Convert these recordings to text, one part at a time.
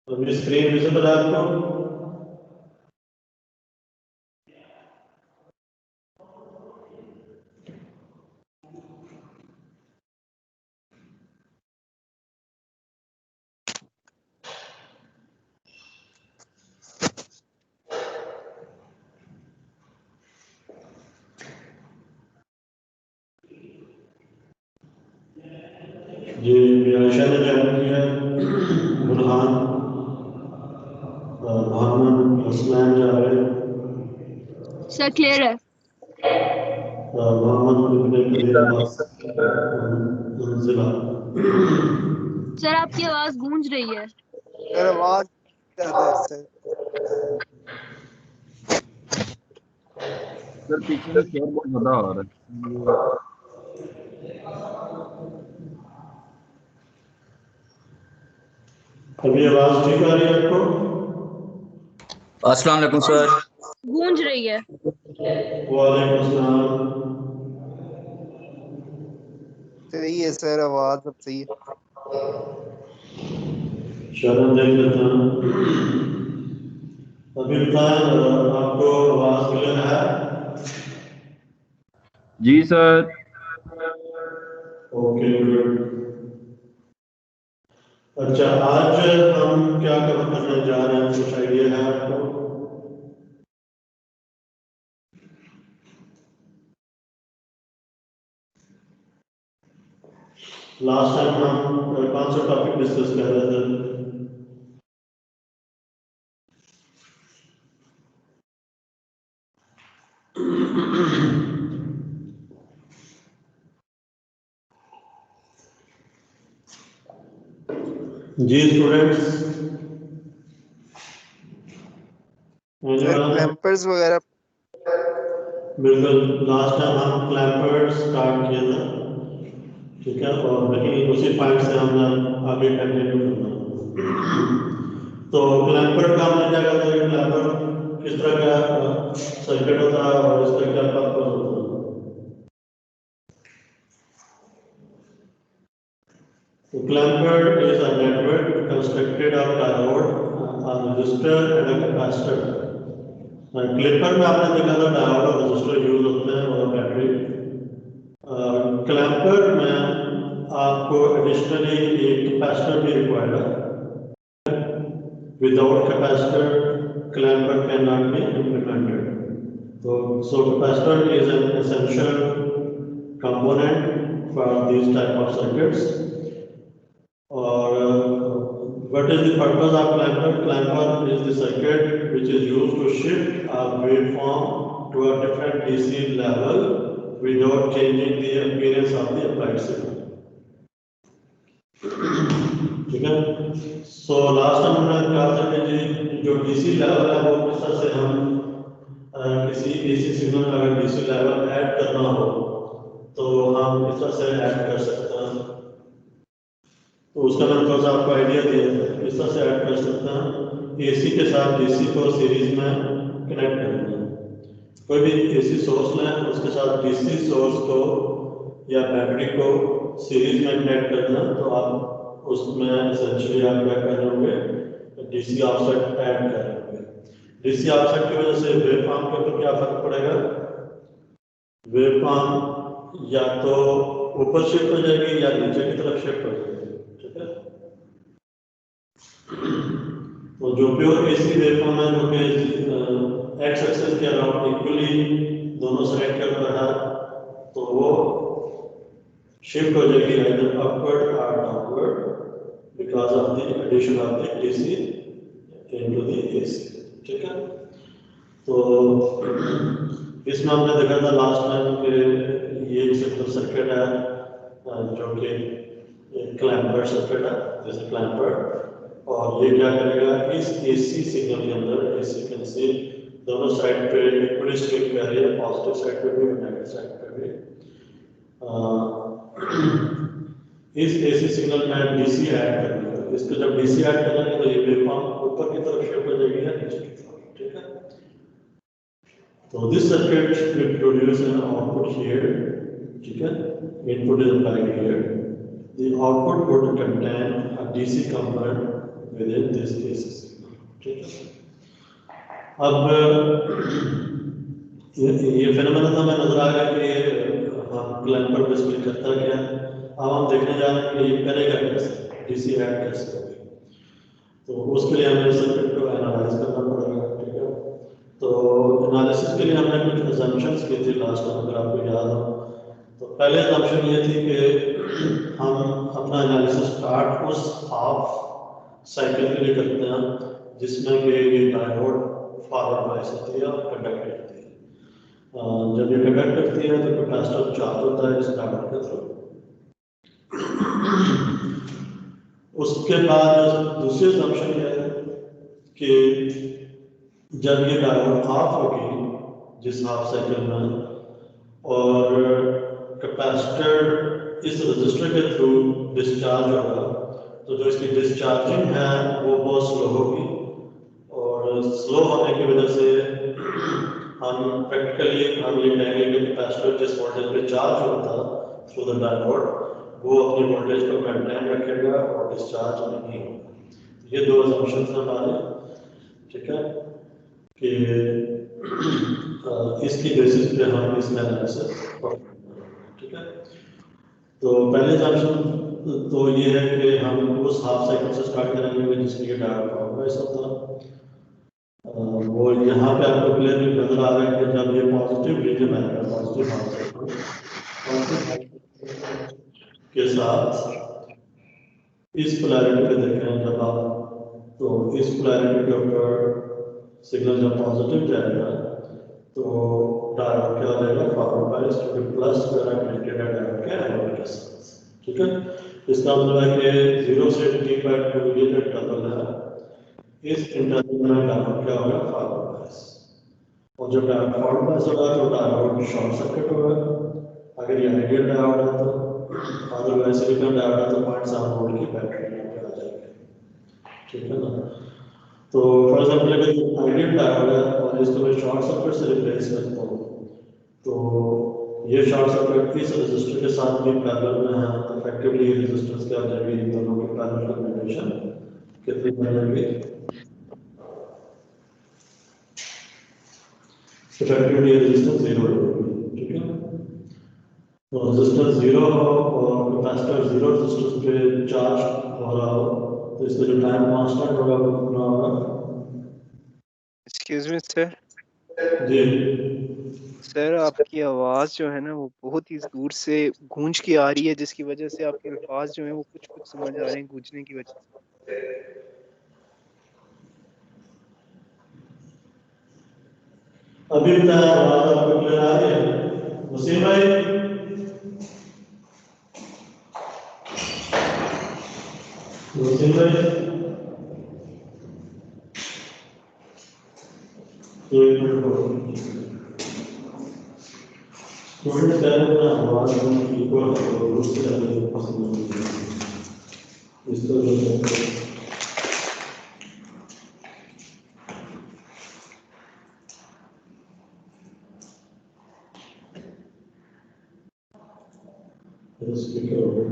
तो मेरी screen visible है आपको? जी आयशा ने ज्वाइन किया, बुरहान, मोहम्मद, उस्मान, जावेद, सर क्लियर है। सर आपकी आवाज गूंज रही है। सर आवाज ज्यादा है सर। सर पीछे में शोर बहुत ज्यादा आ रहा है। अभी आवाज ठीक आ रही है आपको? अस्सलाम वालेकुम सर। गूंज रही है। वालेकुम अस्सलाम। सही है सर, आवाज अब सही है। चलो देख लेते हैं। अभी बताएं आपको आवाज क्लियर है? जी सर। Okay good. अच्छा, आज हम क्या कवर करने जा रहे हैं, कुछ आइडिया है आपको? लास्ट टाइम हम कौन सा टॉपिक डिस्कस कर रहे थे? जी स्टूडेंट्स, सर क्लैंपर्स वगैरह। बिल्कुल, लास्ट टाइम हम क्लैंपर्स स्टार्ट किया था, ठीक है, और वही उसी पॉइंट से हम आगे कंटिन्यू करना। तो क्लैंपर का हमने क्या कहते हैं, क्लैंपर किस तरह का सर्किट होता है और इसका क्या पर्पस होता है? तो clamper is a network constructed of diode, a resistor and a capacitor. Clipper में आपने देखा था डायोड और रेजिस्टर यूज होते हैं और बैटरी। क्लैंपर में आपको एडिशनली एक कैपेसिटर भी रिक्वायर्ड है। Without capacitor clamper can not be implemented. तो so capacitor is an essential component for this type of circuits. What is the purpose of clamper? Clamper is the circuit which is used to shift a waveform to a different DC level without changing the appearance of the applied signal. ठीक है? So last time हमने कहा था कि जी जो DC level है वो किस तरह से हम किसी AC सिग्नल का अगर DC लेवल ऐड करना हो तो हम किस तरह से ऐड कर सकते हैं। तो उसका मैंने थोड़ा सा आपको आइडिया दिया था, इस तरह से ऐड कर सकते हैं। एसी के साथ डीसी को सीरीज में कनेक्ट करना है। कोई भी एसी सोर्स लें, उसके साथ डीसी सोर्स को या बैटरी को सीरीज में कनेक्ट करना, तो आप उसमें एसेंशियली आप क्या कर रहे होंगे, डीसी ऑफसेट ऐड कर रहे होंगे। डीसी ऑफसेट की वजह से वेवफॉर्म के ऊपर क्या फर्क पड़ेगा? वेवफॉर्म या तो ऊपर शिफ्ट हो जाएगी या नीचे की तरफ शिफ्ट हो जाएगी। तो जो प्योर एसी वेवफॉर्म है जो कि एक्स एक्सिस के अराउंड इक्वली दोनों साइड के ऊपर है, तो वो शिफ्ट हो जाएगी either upward or downward because of the addition of the DC into the AC। ठीक है? तो इसमें हमने देखा था लास्ट टाइम कि ये सिंपल सर्किट है जो कि क्लैंपर सर्किट है, जैसे क्लैंपर, और ये क्या करेगा, इस एसी सिग्नल के अंदर इस फ्रीक्वेंसी दोनों साइड पे इक्वली स्विंग कर रही है, पॉजिटिव साइड पे भी और नेगेटिव साइड पे भी। इस एसी सिग्नल में डीसी ऐड करने का इसको जब डीसी ऐड करेंगे तो ये वेवफॉर्म ऊपर की तरफ शिफ्ट हो जाएगी या नीचे की तरफ, ठीक है। तो this circuit will produce an output here, ठीक है, input is applied here, the output would contain a DC component within this AC signal, ठीक है। अब ये फेनोमेनन हमें नजर आ गया कि ये हम क्लैंपर बेसिकली करता क्या है। अब हम देखने जा रहे हैं कि ये करेगा कैसे, डीसी ऐड कैसे होगी। तो उसके लिए हमें सर्किट को एनालाइज करना पड़ेगा, ठीक है। तो एनालिसिस के लिए हमने कुछ असम्पशंस की थी लास्ट टाइम, अगर आपको याद हो। तो पहले असम्पशन ये थी कि हम अपना एनालिसिस स्टार्ट उस हाफ साइकिल के लिए करते हैं जिसमें कि ये डायोड फॉरवर्ड बायस होती है और कंडक्ट करती है। जब ये कंडक्ट करती है तो कैपेसिटर चार्ज होता है इस डायोड के थ्रू। उसके बाद दूसरी असम्पशन ये है कि जब ये डायोड ऑफ होगी जिस हाफ साइकिल में, और कैपेसिटर इस रजिस्टर के थ्रू डिस्चार्ज होगा, तो जो इसकी डिस्चार्जिंग है वो बहुत स्लो होगी, और स्लो होने की वजह से हम प्रैक्टिकली हम ये कहेंगे कि कैपेसिटर जिस वोल्टेज पे चार्ज होता थ्रू द डायोड वो अपनी वोल्टेज को मेंटेन रखेगा और डिस्चार्ज नहीं होगा। ये दो असम्पशंस हैं हमारे, ठीक है, कि इसकी बेसिस पे हम इस एनालिसिस करेंगे, ठीक है। तो पहले असम्पशन तो ये है कि हम उस हाफ साइकिल से स्टार्ट करेंगे जिसके लिए डायोड होगा ऐसा होता। वो यहाँ पे आपको क्लियरली नजर आ रहा है कि जब ये पॉजिटिव रीजन आएगा, पॉजिटिव हाफ साइकिल के साथ इस पोलैरिटी पे देखें जब आप, तो इस पोलैरिटी के ऊपर सिग्नल जब पॉजिटिव जाएगा तो डायोड क्या हो जाएगा, फॉरवर्ड बायस, क्योंकि प्लस मेरा कनेक्टेड है डायोड के एनोड के साथ, ठीक है। इसका मतलब है कि 0 से T/2 ये जो इंटरवल है, इस इंटरवल में डायोड क्या होगा, फॉरवर्ड बायस। और जब डायोड फॉरवर्ड बायस होगा तो डायोड शॉर्ट सर्किट होगा, अगर ये आइडियल डायोड है तो। अदरवाइज सिलिकॉन डायोड है तो 0.7 वोल्ट की बैटरी यहाँ पे आ जाएगी, ठीक है ना। तो फॉर एग्जांपल अगर आइडियल डायोड है और इसको मैं शॉर्ट सर्किट से रिप्लेस करता हूँ, तो ये शॉर्ट सर्किट इस रेजिस्टर के साथ भी पैरेलल में है, तो इफेक्टिवली ये रेजिस्टेंस क्या हो जाएगी, इन दोनों की पैरेलल कॉम्बिनेशन कितनी बन जाएगी, इफेक्टिवली ये रेजिस्टेंस 0 हो जाएगी, ठीक है। तो रेजिस्टेंस 0 हो और कैपेसिटर 0 रेजिस्टेंस पे चार्ज हो रहा हो, तो इसका जो टाइम कांस्टेंट होगा वो कितना होगा। एक्सक्यूज मी सर, जी सर आपकी आवाज जो है ना वो बहुत ही दूर से गूंज के आ रही है, जिसकी वजह से आपके अल्फाज जो है वो कुछ कुछ समझ आ रहे हैं गूंजने की वजह से। अभी बताया, आवाज आपको क्लियर आ रही है वसीम भाई? वसीम भाई एक मिनट, स्टूडेंट कह रहे हैं आवाज इक्वल है, उससे ज़्यादा पसंद नहीं है इस तरह से। Speaker.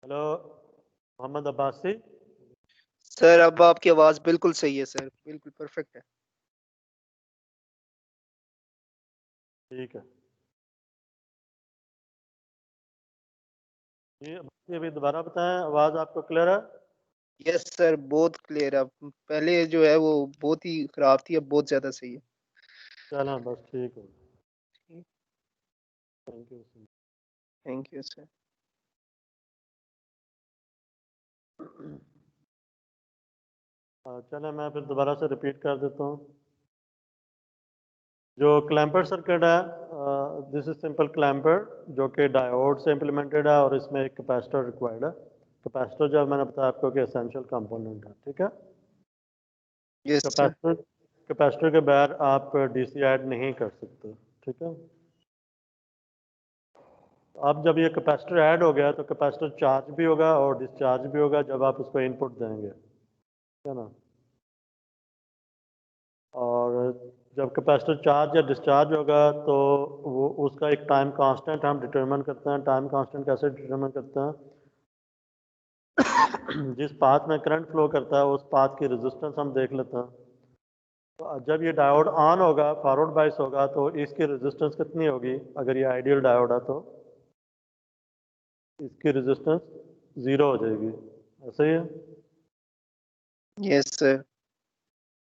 Hello Mohammad Abbasi. Sir अब आपकी आवाज बिल्कुल सही है सर, बिल्कुल परफेक्ट है। ठीक है ये अभी दोबारा बताएं, आवाज़ आपको क्लियर है? यस सर, बहुत क्लियर है। अब पहले जो है वो बहुत ही खराब थी, अब बहुत ज्यादा सही है। चलें बस ठीक है, thank you. Thank you sir. चलें मैं फिर दोबारा से रिपीट कर देता हूँ। जो क्लैंपर सर्किट है, दिस इज सिंपल क्लैंपर जो कि डायोड से इम्प्लीमेंटेड है और इसमें एक कैपेसिटर रिक्वायर्ड है। कैपेसिटर जो मैंने बताया आपको कि एसेंशियल कंपोनेंट है, ठीक है। Yes sir. कैपेसिटर कैपेसिटर के बगैर आप डीसी ऐड नहीं कर सकते, ठीक है। अब जब ये कैपेसिटर ऐड हो गया तो कैपेसिटर चार्ज भी होगा और डिस्चार्ज भी होगा जब आप उसको इनपुट देंगे, है ना। और जब कैपेसिटर चार्ज या डिस्चार्ज होगा तो वो उसका एक टाइम कांस्टेंट हम डिटरमिन करते हैं। टाइम कांस्टेंट कैसे डिटरमिन करते हैं? जिस पाथ में करंट फ्लो करता है उस पाथ की रेजिस्टेंस हम देख लेते हैं। तो जब ये डायोड ऑन होगा, फॉरवर्ड बाइस होगा, तो इसकी रेजिस्टेंस कितनी होगी? अगर ये आइडियल डायोड है तो इसकी रेजिस्टेंस ज़ीरो हो जाएगी, ऐसे ही है। Yes sir.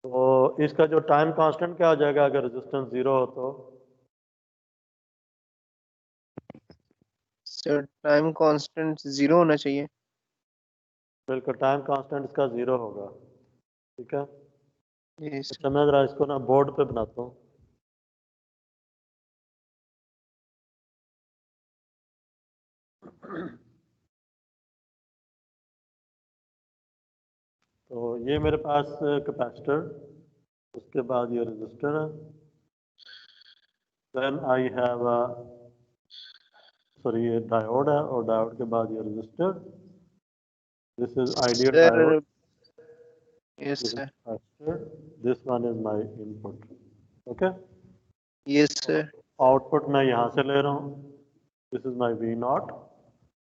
तो इसका जो टाइम कांस्टेंट क्या हो जाएगा अगर रेजिस्टेंस ज़ीरो हो तो? सर टाइम कांस्टेंट 0 होना चाहिए। बिल्कुल, टाइम कांस्टेंट इसका ज़ीरो होगा, ठीक है। यस अच्छा मैं ज़रा इसको ना बोर्ड पे बनाता हूँ। तो ये मेरे पास कैपेसिटर, उसके बाद ये रजिस्टर है, देन आई हैव सॉरी ये डायोड है और डायोड के बाद ये register. This is ideal diode, sir. Yes this is sir. Capacitor, this one is my input, okay. Yes sir. Output मैं यहाँ से ले रहा हूँ, this is my we not,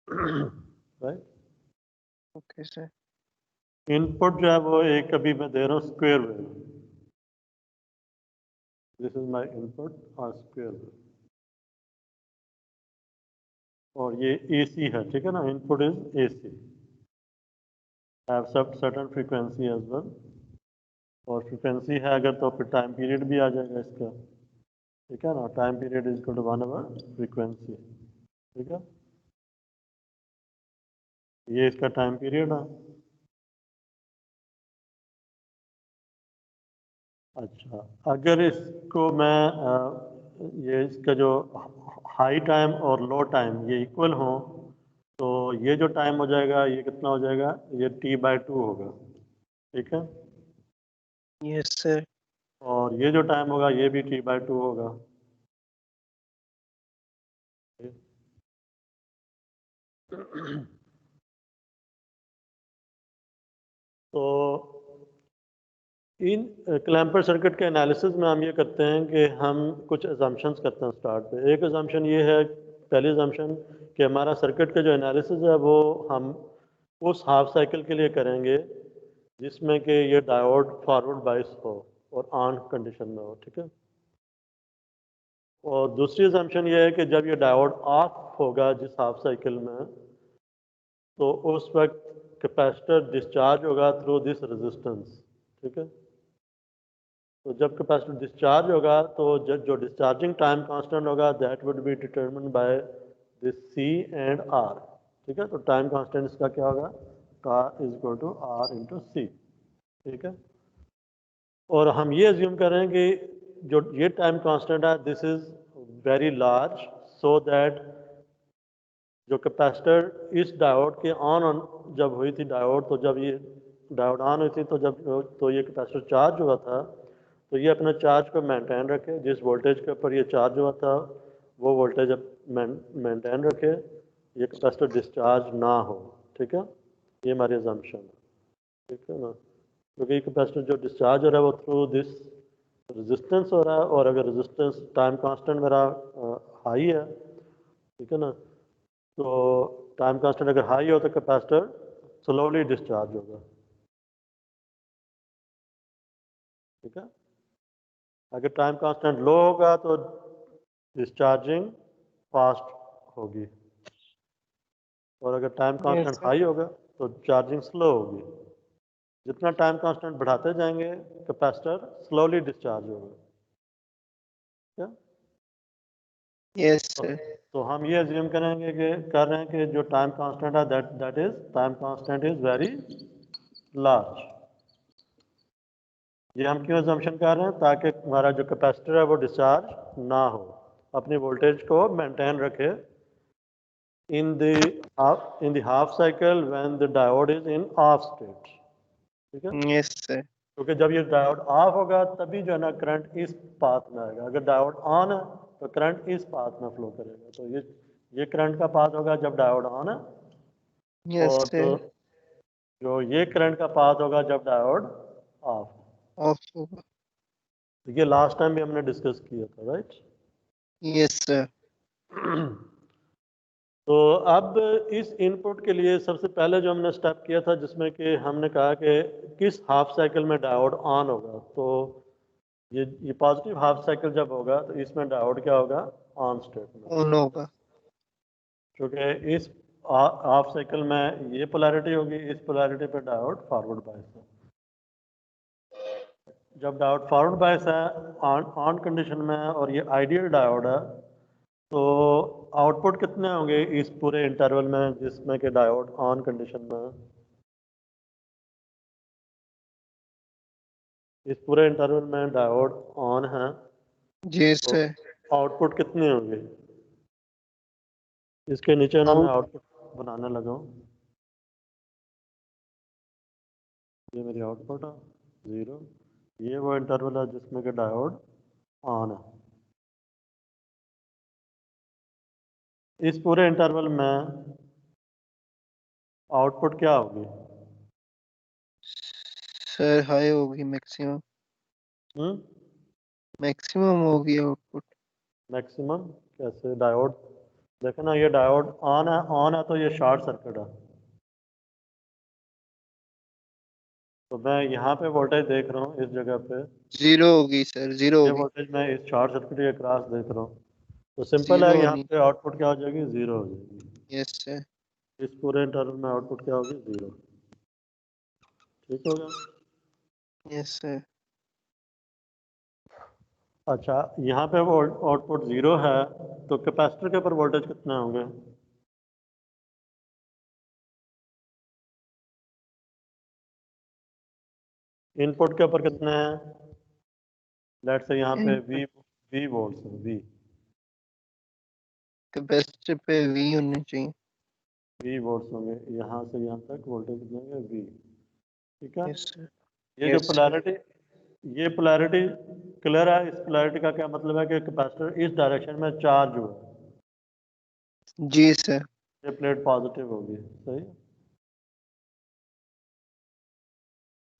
right. Okay sir. Input जो है वो एक अभी मैं दे रहा हूँ square wave, this is my input और स्क्वायर वेव। और ये AC है, ठीक है ना, input is AC, have certain frequency as well. और फ्रीक्वेंसी है अगर तो फिर टाइम पीरियड भी आ जाएगा इसका, ठीक है ना। Time period is equal to 1/, frequency, ठीक है। ये इसका टाइम पीरियड है। अच्छा अगर इसको मैं ये इसका जो हाई टाइम और लो टाइम ये इक्वल हो तो ये जो टाइम हो जाएगा ये कितना हो जाएगा? ये T/2 होगा, ठीक है। Yes sir. और ये जो टाइम होगा ये भी T/2 होगा। तो इन क्लैंपर सर्किट के एनालिसिस में हम ये करते हैं कि हम कुछ अजम्पशंस करते हैं स्टार्ट पे। एक अजम्पशन ये है, पहली अजम्पशन, कि हमारा सर्किट का जो एनालिसिस है वो हम उस हाफ साइकिल के लिए करेंगे जिसमें कि ये डायोड फॉरवर्ड बाइस हो और ऑन कंडीशन में हो, ठीक है। और दूसरी अजम्पशन ये है कि जब ये डायोड ऑफ होगा जिस हाफ साइकिल में, तो उस वक्त कैपेसिटर डिस्चार्ज होगा थ्रू दिस रेजिस्टेंस, ठीक है। तो जब कैपेसिटर डिस्चार्ज होगा तो जो डिस्चार्जिंग टाइम कांस्टेंट होगा that would be determined by this C and R, ठीक है। तो टाइम कांस्टेंट इसका क्या होगा? का इज इक्वल टू R/C, ठीक है। और हम ये अज्यूम कर रहे हैं कि जो ये टाइम कांस्टेंट है this is very large, so that जो कैपेसिटर इस डायोड के ऑन जब हुई थी डायोड, तो जब ये डायोड ऑन हुई थी तो ये कैपेसिटर चार्ज हुआ था, तो ये अपने चार्ज को मेंटेन रखे। जिस वोल्टेज के ऊपर ये चार्ज हुआ था वो वोल्टेज मेंटेन रखे, ये कैपेसिटर डिस्चार्ज ना हो, ठीक है। ये हमारी अजम्पशन है, ठीक है ना। क्योंकि कैपेसिटर जो डिस्चार्ज हो रहा है वो थ्रू दिस रेजिस्टेंस हो रहा है, और अगर रेजिस्टेंस टाइम कांस्टेंट मेरा हाई है, ठीक है ना, तो टाइम कांस्टेंट अगर हाई हो तो कैपेसिटर स्लोली डिस्चार्ज होगा, ठीक है। अगर टाइम कांस्टेंट लो होगा तो डिस्चार्जिंग फास्ट होगी, और अगर टाइम कांस्टेंट sir. हाई होगा तो चार्जिंग स्लो होगी। जितना टाइम कांस्टेंट बढ़ाते जाएंगे कैपेसिटर स्लोली डिस्चार्ज होगा, क्या? Yes, sir. तो हम ये अज्यूम करेंगे कि कर रहे हैं कि जो टाइम कांस्टेंट है that is time constant is very large. ये हम क्यों अजम्पशन कर रहे हैं? ताकि हमारा जो कैपेसिटर है वो डिस्चार्ज ना हो, अपनी वोल्टेज को मेंटेन रखे in the half cycle when the diode is in of state, ठीक है। Yes, sir. क्योंकि जब ये डायोड ऑफ होगा तभी जो है ना करंट इस पाथ में आएगा। अगर डायोड ऑन है तो करंट इस पाथ में फ्लो करेगा। तो ये करंट का पाथ होगा जब डायोड ऑन है, Yes, और sir. जो ये करंट का पाथ होगा जब डायोड ऑफ। Off होगा। तो ये लास्ट टाइम भी हमने डिस्कस किया था, राइट? Yes, sir. तो अब इस इनपुट के लिए सबसे पहले जो हमने स्टेप किया था, जिसमें कि हमने कहा कि किस हाफ साइकिल में डायोड ऑन होगा। तो ये पॉजिटिव हाफ साइकिल जब होगा तो इसमें डायोड क्या होगा? ऑन स्टेट में। On होगा। क्योंकि इस हाफ साइकिल में ये पोलैरिटी होगी, इस पोलैरिटी पे डायोड फॉरवर्ड बायस है। जब डायोड फॉरवर्ड बायस है ऑन कंडीशन में और ये आइडियल डायोड है, तो आउटपुट कितने होंगे इस पूरे इंटरवल में जिसमें कि डायोड ऑन कंडीशन में है? इस पूरे इंटरवल में डायोड ऑन है, Yes, तो sir. आउटपुट कितने होंगे? इसके नीचे ना मैं Out. आउटपुट बनाने लगा हूँ। ये मेरी आउटपुट है 0। ये वो इंटरवल है जिसमें कि डायोड ऑन है। इस पूरे इंटरवल में आउटपुट क्या होगी? Sir, high होगी maximum. Maximum होगी output. मैक्सिमम कैसे? डायोड देखे ना, ये डायोड ऑन है तो ये शॉर्ट सर्किट है। तो मैं यहाँ पे वोल्टेज देख रहा हूँ इस जगह पे, Zero होगी sir. Zero ये होगी। वोल्टेज मैं इस शॉर्ट सर्किट के क्रॉस देख रहा हूँ। तो सिंपल है, Zero यहाँ होनी। पे आउटपुट क्या हो जाएगी? 0 हो जाएगी। Yes, sir. इस पूरे इंटरवल में आउटपुट क्या होगी? 0। ठीक होगा? Yes, sir. अच्छा, यहाँ पे वो आउटपुट 0 है, तो कैपेसिटर के ऊपर वोल्टेज कितने होंगे? इनपुट के ऊपर कितने हैं? लेट्स से यहाँ पे V वोल्ट्स हैं, V कैपेसिटर पे V होनी चाहिए। V वोल्ट्स होंगे। यहाँ से यहाँ तक वोल्टेज कितने होंगे? V, ठीक है। Yes, sir. ये जो पोलैरिटी क्लियर है। इस पोलैरिटी का क्या मतलब है कि कैपेसिटर इस डायरेक्शन में चार्ज हुआ है, जी sir. ये प्लेट पॉजिटिव होगी, सही।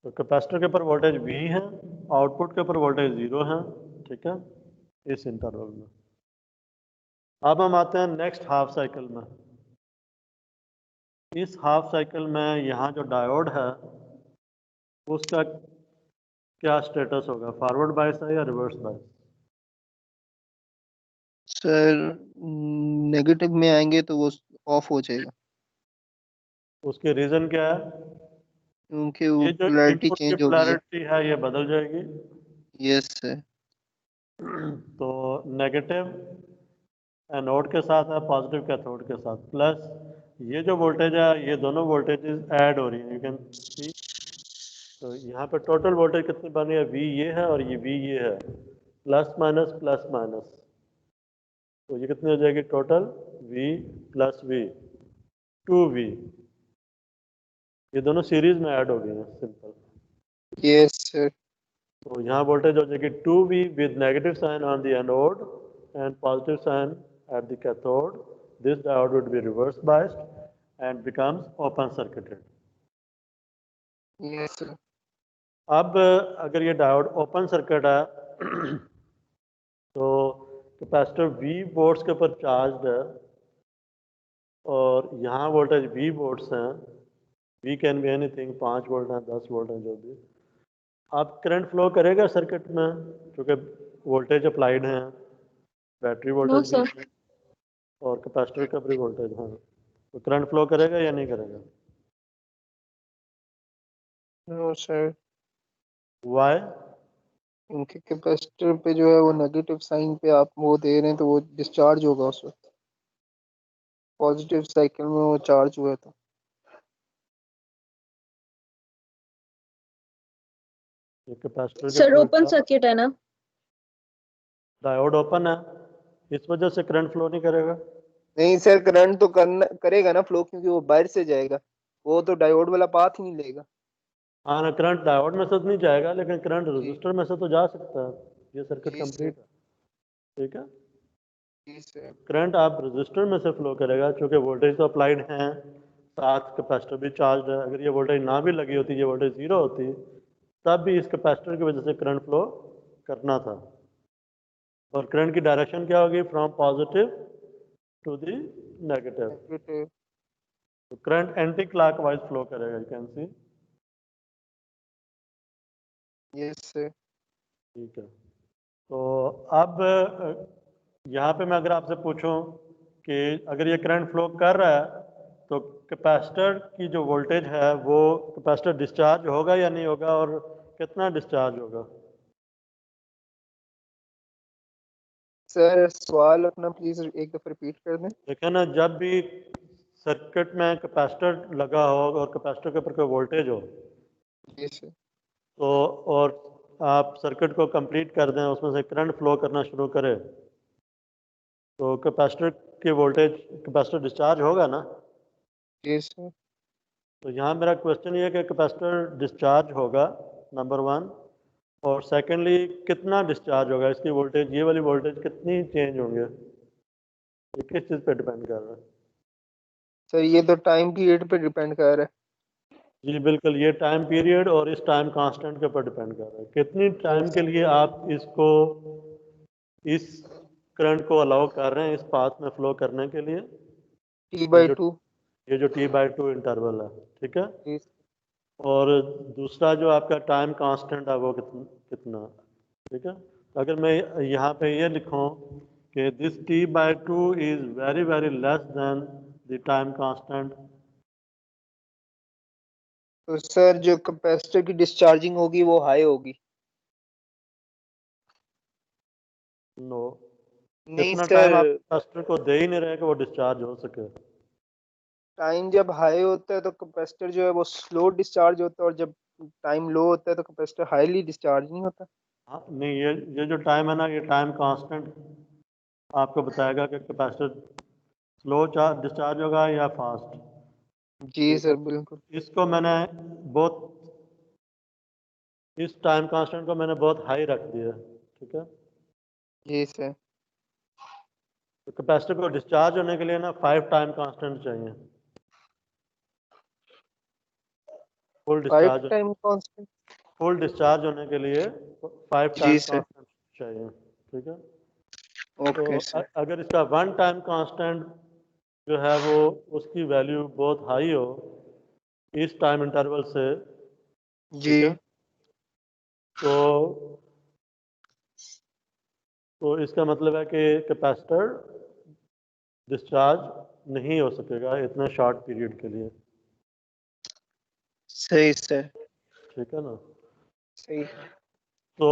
तो कैपेसिटर के ऊपर वोल्टेज V है, आउटपुट के ऊपर वोल्टेज 0 है, ठीक है, इस इंटरवल में। अब हम आते हैं नेक्स्ट हाफ साइकिल में। इस हाफ साइकिल में यहाँ जो डायोड है उसका क्या स्टेटस होगा? फॉरवर्ड बायस है या रिवर्स बायस? सर नेगेटिव में आएंगे तो वो ऑफ हो जाएगा, उसके रीजन क्या है? क्योंकि वो ये जो पोलैरिटी इनपुट की चेंज हो गई है। पोलैरिटी है ये बदल जाएगी। Yes sir. तो नेगेटिव एनोड के साथ है, पॉजिटिव कैथोड के साथ, प्लस ये जो वोल्टेज है ये दोनों वोल्टेजेस ऐड हो रही हैं, यू कैन सी। तो यहाँ पे टोटल वोल्टेज कितनी बन रही है? V ये है और ये V ये है, प्लस माइनस। तो ये कितनी हो जाएगी total? V plus V, 2V। ये दोनों सीरीज में ऐड हो गई हैं, सिंपल। Yes sir. तो यहाँ वोल्टेज हो जाएगी 2V with negative sign on the anode and positive sign at the cathode. This diode would be reverse biased and becomes open circuited. Yes sir. अब अगर ये डायोड ओपन सर्किट है तो capacitor V volts के ऊपर charge है, और यहाँ वोल्टेज V वोल्ट्स हैं, V can be anything, 5 volt हैं, 10 वोल्ट हैं, जो भी। आप करंट फ्लो करेगा सर्किट में, क्योंकि वोल्टेज अप्लाइड हैं, बैटरी नो वोल्टेज भी सर। है और कैपेसिटर का भी वोल्टेज है, तो करंट फ्लो करेगा या नहीं करेगा? No sir, why? उनके कैपेसिटर पे जो है वो नेगेटिव साइन पे आप वो दे रहे हैं तो वो डिस्चार्ज होगा उस वक्त, पॉजिटिव साइकिल में वो चार्ज हुआ था। ये कैपेसिटर के सर थ्रू ओपन सर्किट है ना? डायोड ओपन है, इस वजह से करंट फ्लो नहीं करेगा। नहीं सर, करंट तो करना करेगा ना फ्लो, क्योंकि वो बाहर से जाएगा, वो तो डायोड वाला पाथ ही नहीं लेगा। हाँ ना, करंट डायोड में से तो नहीं जाएगा, लेकिन करंट जी रजिस्टर में से तो जा सकता है। ये सर्किट जी सर। कंप्लीट है, ठीक है। जी सर। करंट आप रजिस्टर में से फ्लो करेगा, क्योंकि वोल्टेज तो अप्लाइड है, साथ कैपेसिटर भी चार्ज है। अगर ये वोल्टेज ना भी लगी होती, ये वोल्टेज जीरो होती, तब भी इस कैपेसिटर की वजह से करंट फ्लो करना था। और करंट की डायरेक्शन क्या होगी? From positive to the negative. Negative. तो करंट एंटी क्लॉकवाइज फ्लो करेगा, you can see. Yes sir. ठीक है। तो अब यहाँ पे मैं अगर आपसे पूछूं कि अगर ये करंट फ्लो कर रहा है, तो कैपेसिटर की जो वोल्टेज है वो कैपेसिटर डिस्चार्ज होगा या नहीं होगा, और कितना डिस्चार्ज होगा? सर सवाल अपना प्लीज एक दफा रिपीट कर दें। देखिए ना, जब भी सर्किट में कैपेसिटर लगा हो और कैपेसिटर के ऊपर कोई वोल्टेज हो, जी सर। तो और आप सर्किट को कंप्लीट कर दें, उसमें से करंट फ्लो करना शुरू करें, तो कैपेसिटर की वोल्टेज, कैपेसिटर डिस्चार्ज होगा ना। जी सर। तो यहाँ मेरा क्वेश्चन ये है कि कैपेसिटर डिस्चार्ज होगा, नंबर वन, और सेकेंडली कितना डिस्चार्ज होगा, इसकी वोल्टेज, ये वाली वोल्टेज कितनी चेंज होंगे, ये किस चीज़ पे डिपेंड कर रहा है? सर ये तो टाइम पीरियड पे डिपेंड कर रहा जी बिल्कुल, ये टाइम पीरियड और इस टाइम कांस्टेंट के ऊपर डिपेंड कर रहा है, कितनी है। टाइम के लिए आप इसको, इस करंट को अलाउ कर रहे हैं इस पाथ में फ्लो करने के लिए। टी ये बाई जो टू। ये जो T/2 इंटरवल है, ठीक है। जी और दूसरा जो आपका टाइम कांस्टेंट है वो कितना, ठीक है। तो अगर मैं यहाँ पे ये लिखूँ कि this T/2 is very very less than the time constant. तो सर जो कैपेसिटर की डिस्चार्जिंग होगी वो हाई होगी। नो, नहीं इतना सर, टाइम आप कैपेसिटर को दे ही नहीं रहे कि वो डिस्चार्ज हो सके। टाइम जब हाई होता है तो कैपेसिटर जो है वो स्लो डिस्चार्ज होता है, और जब टाइम लो होता है तो कैपेसिटर हाईली डिस्चार्ज नहीं होता। हाँ नहीं, ये जो टाइम है ना, ये टाइम कांस्टेंट आपको बताएगा कि कैपेसिटर स्लो चार्ज डिस्चार्ज होगा या फास्ट, जी ठीक है। सर बिल्कुल। इसको मैंने बहुत, इस टाइम कांस्टेंट को मैंने बहुत हाई रख दिया, ठीक है। जी सर। तो कैपेसिटर को डिस्चार्ज होने के लिए ना 5 टाइम कांस्टेंट चाहिए, full 5 discharge, time constant. Full discharge होने के लिए 5 जी टाइम सर। कांस्टेंट चाहिए, ठीक है। तो ओके सर। अगर इसका 1 टाइम कांस्टेंट जो है वो, उसकी वैल्यू बहुत हाई हो इस टाइम इंटरवल से, जी। ठीक है, तो इसका मतलब है कि कैपेसिटर डिस्चार्ज नहीं हो सकेगा इतने शॉर्ट पीरियड के लिए, सही सर। ठीक है ना। सही। तो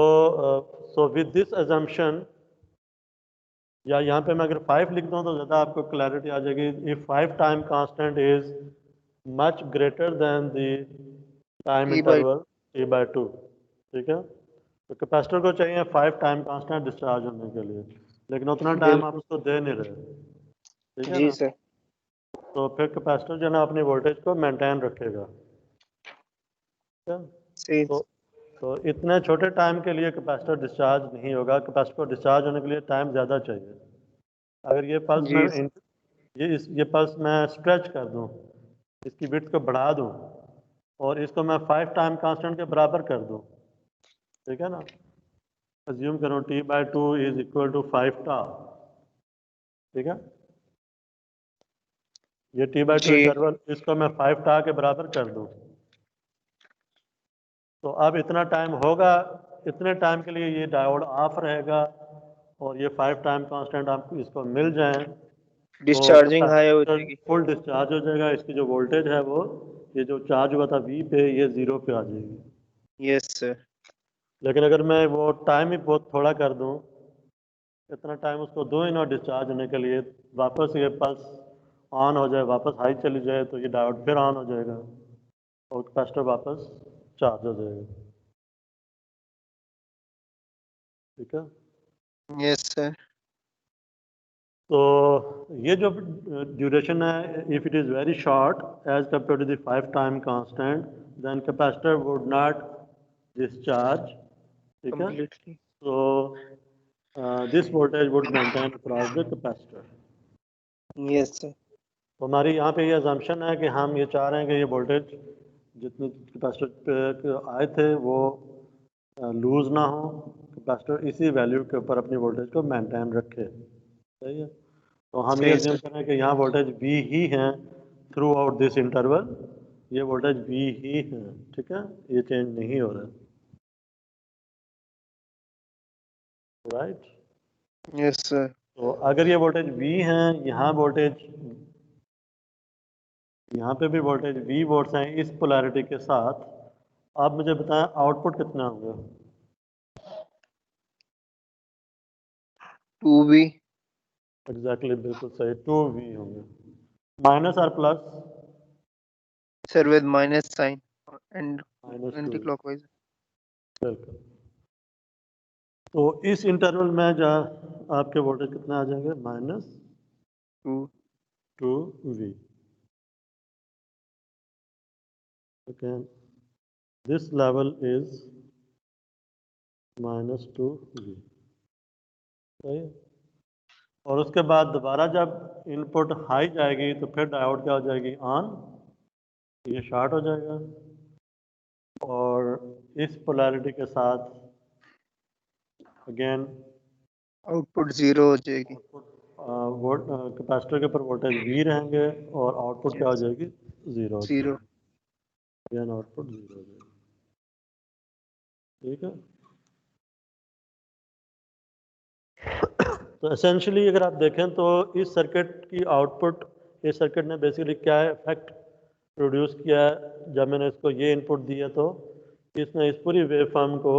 सो विद दिस अजम्पशन, या यहाँ पे मैं अगर 5 लिख दूँ तो ज़्यादा आपको क्लैरिटी आ जाएगी। If 5 time constant is much greater than the time T by. Interval T/2, ठीक है। तो कैपेसिटर को चाहिए 5 टाइम कांस्टेंट डिस्चार्ज होने के लिए, लेकिन उतना टाइम आप बिल्कुल। उसको दे नहीं रहे, ठीक है जी ना। सर। तो फिर कैपेसिटर जो है ना अपनी वोल्टेज को मेंटेन रखेगा, ठीक है। सही। तो इतने छोटे टाइम के लिए कैपेसिटर डिस्चार्ज नहीं होगा, कैपेसिटर को डिस्चार्ज होने के लिए टाइम ज़्यादा चाहिए। अगर ये पल्स मैं जी ये पल्स मैं स्ट्रेच कर दूं, इसकी विड्थ को बढ़ा दूं, और इसको मैं 5 टाइम कांस्टेंट के बराबर कर दूं, ठीक है ना। अज्यूम करो T/2 इज इक्वल टू 5 टा, ठीक है। ये T/2 जी। इंटरवल, इसको मैं 5 टा के बराबर कर दूं, तो अब इतना टाइम होगा, इतने टाइम के लिए ये डायोड ऑफ रहेगा और ये 5 टाइम कांस्टेंट आपको इसको मिल जाए डिस्चार्जिंग हाई हो जाएगी। फुल डिस्चार्ज हो जाएगा। इसकी जो वोल्टेज है वो, ये जो चार्ज हुआ था V पे, ये 0 पे आ जाएगी। Yes sir. लेकिन अगर मैं वो टाइम ही बहुत थोड़ा कर दूं, इतना टाइम उसको दूं ही ना डिस्चार्ज होने के लिए, वापस ये पल्स ऑन हो जाए, वापस हाई चली जाए, तो ये डायोड फिर ऑन हो जाएगा और कैपेसिटर वापस चार्ज हो जाएगा। ठीक है, यस सर। तो ये जो ड्यूरेशन है, if it is very short as compare to the 5 time constant, then capacitor would not discharge. ठीक है, completely. so this voltage would maintain across the capacitor. Yes sir. तो हमारी यहाँ पे ये assumption है कि हम ये चाह रहे हैं कि ये वोल्टेज जितने कैपेसिटर पे आए थे वो लूज ना हो, कैपेसिटर इसी वैल्यू के ऊपर अपनी वोल्टेज को मेंटेन रखे। सही है, तो हम ये सही assume सर। करें कि यहाँ वोल्टेज V ही है थ्रू आउट दिस इंटरवल, ये वोल्टेज V ही है। ठीक है, ये चेंज नहीं हो रहा है। Right, yes sir. तो अगर ये वोल्टेज V है, यहाँ वोल्टेज, यहाँ पे भी वोल्टेज V वोल्ट्स हैं इस पोलैरिटी के साथ, आप मुझे बताएं आउटपुट कितना होगा? 2V। एग्जैक्टली, बिल्कुल सही, 2V होंगे। माइनस और plus? Sir with minus sign and -2, anti clockwise. बिल्कुल। तो इस इंटरवल में जा आपके वोल्टेज कितना आ जाएंगे? -2V। Okay, this level is -2V। सही है, और उसके बाद दोबारा जब इनपुट हाई जाएगी तो फिर डायोड क्या हो जाएगी? ऑन, ये शॉर्ट हो जाएगा और इस पोलैरिटी के साथ अगेन आउटपुट 0 हो जाएगी। वोल्ट कैपेसिटर के ऊपर वोल्टेज V रहेंगे और आउटपुट क्या हो जाएगी? 0 हो जाएगी। 0। अगेन आउटपुट 0 हो जाएगी। ठीक है, तो एसेंशियली अगर आप देखें तो इस सर्किट की आउटपुट, इस सर्किट ने बेसिकली क्या इफेक्ट प्रोड्यूस किया है? जब मैंने इसको ये इनपुट दिया तो इसने इस पूरी वेव फॉर्म को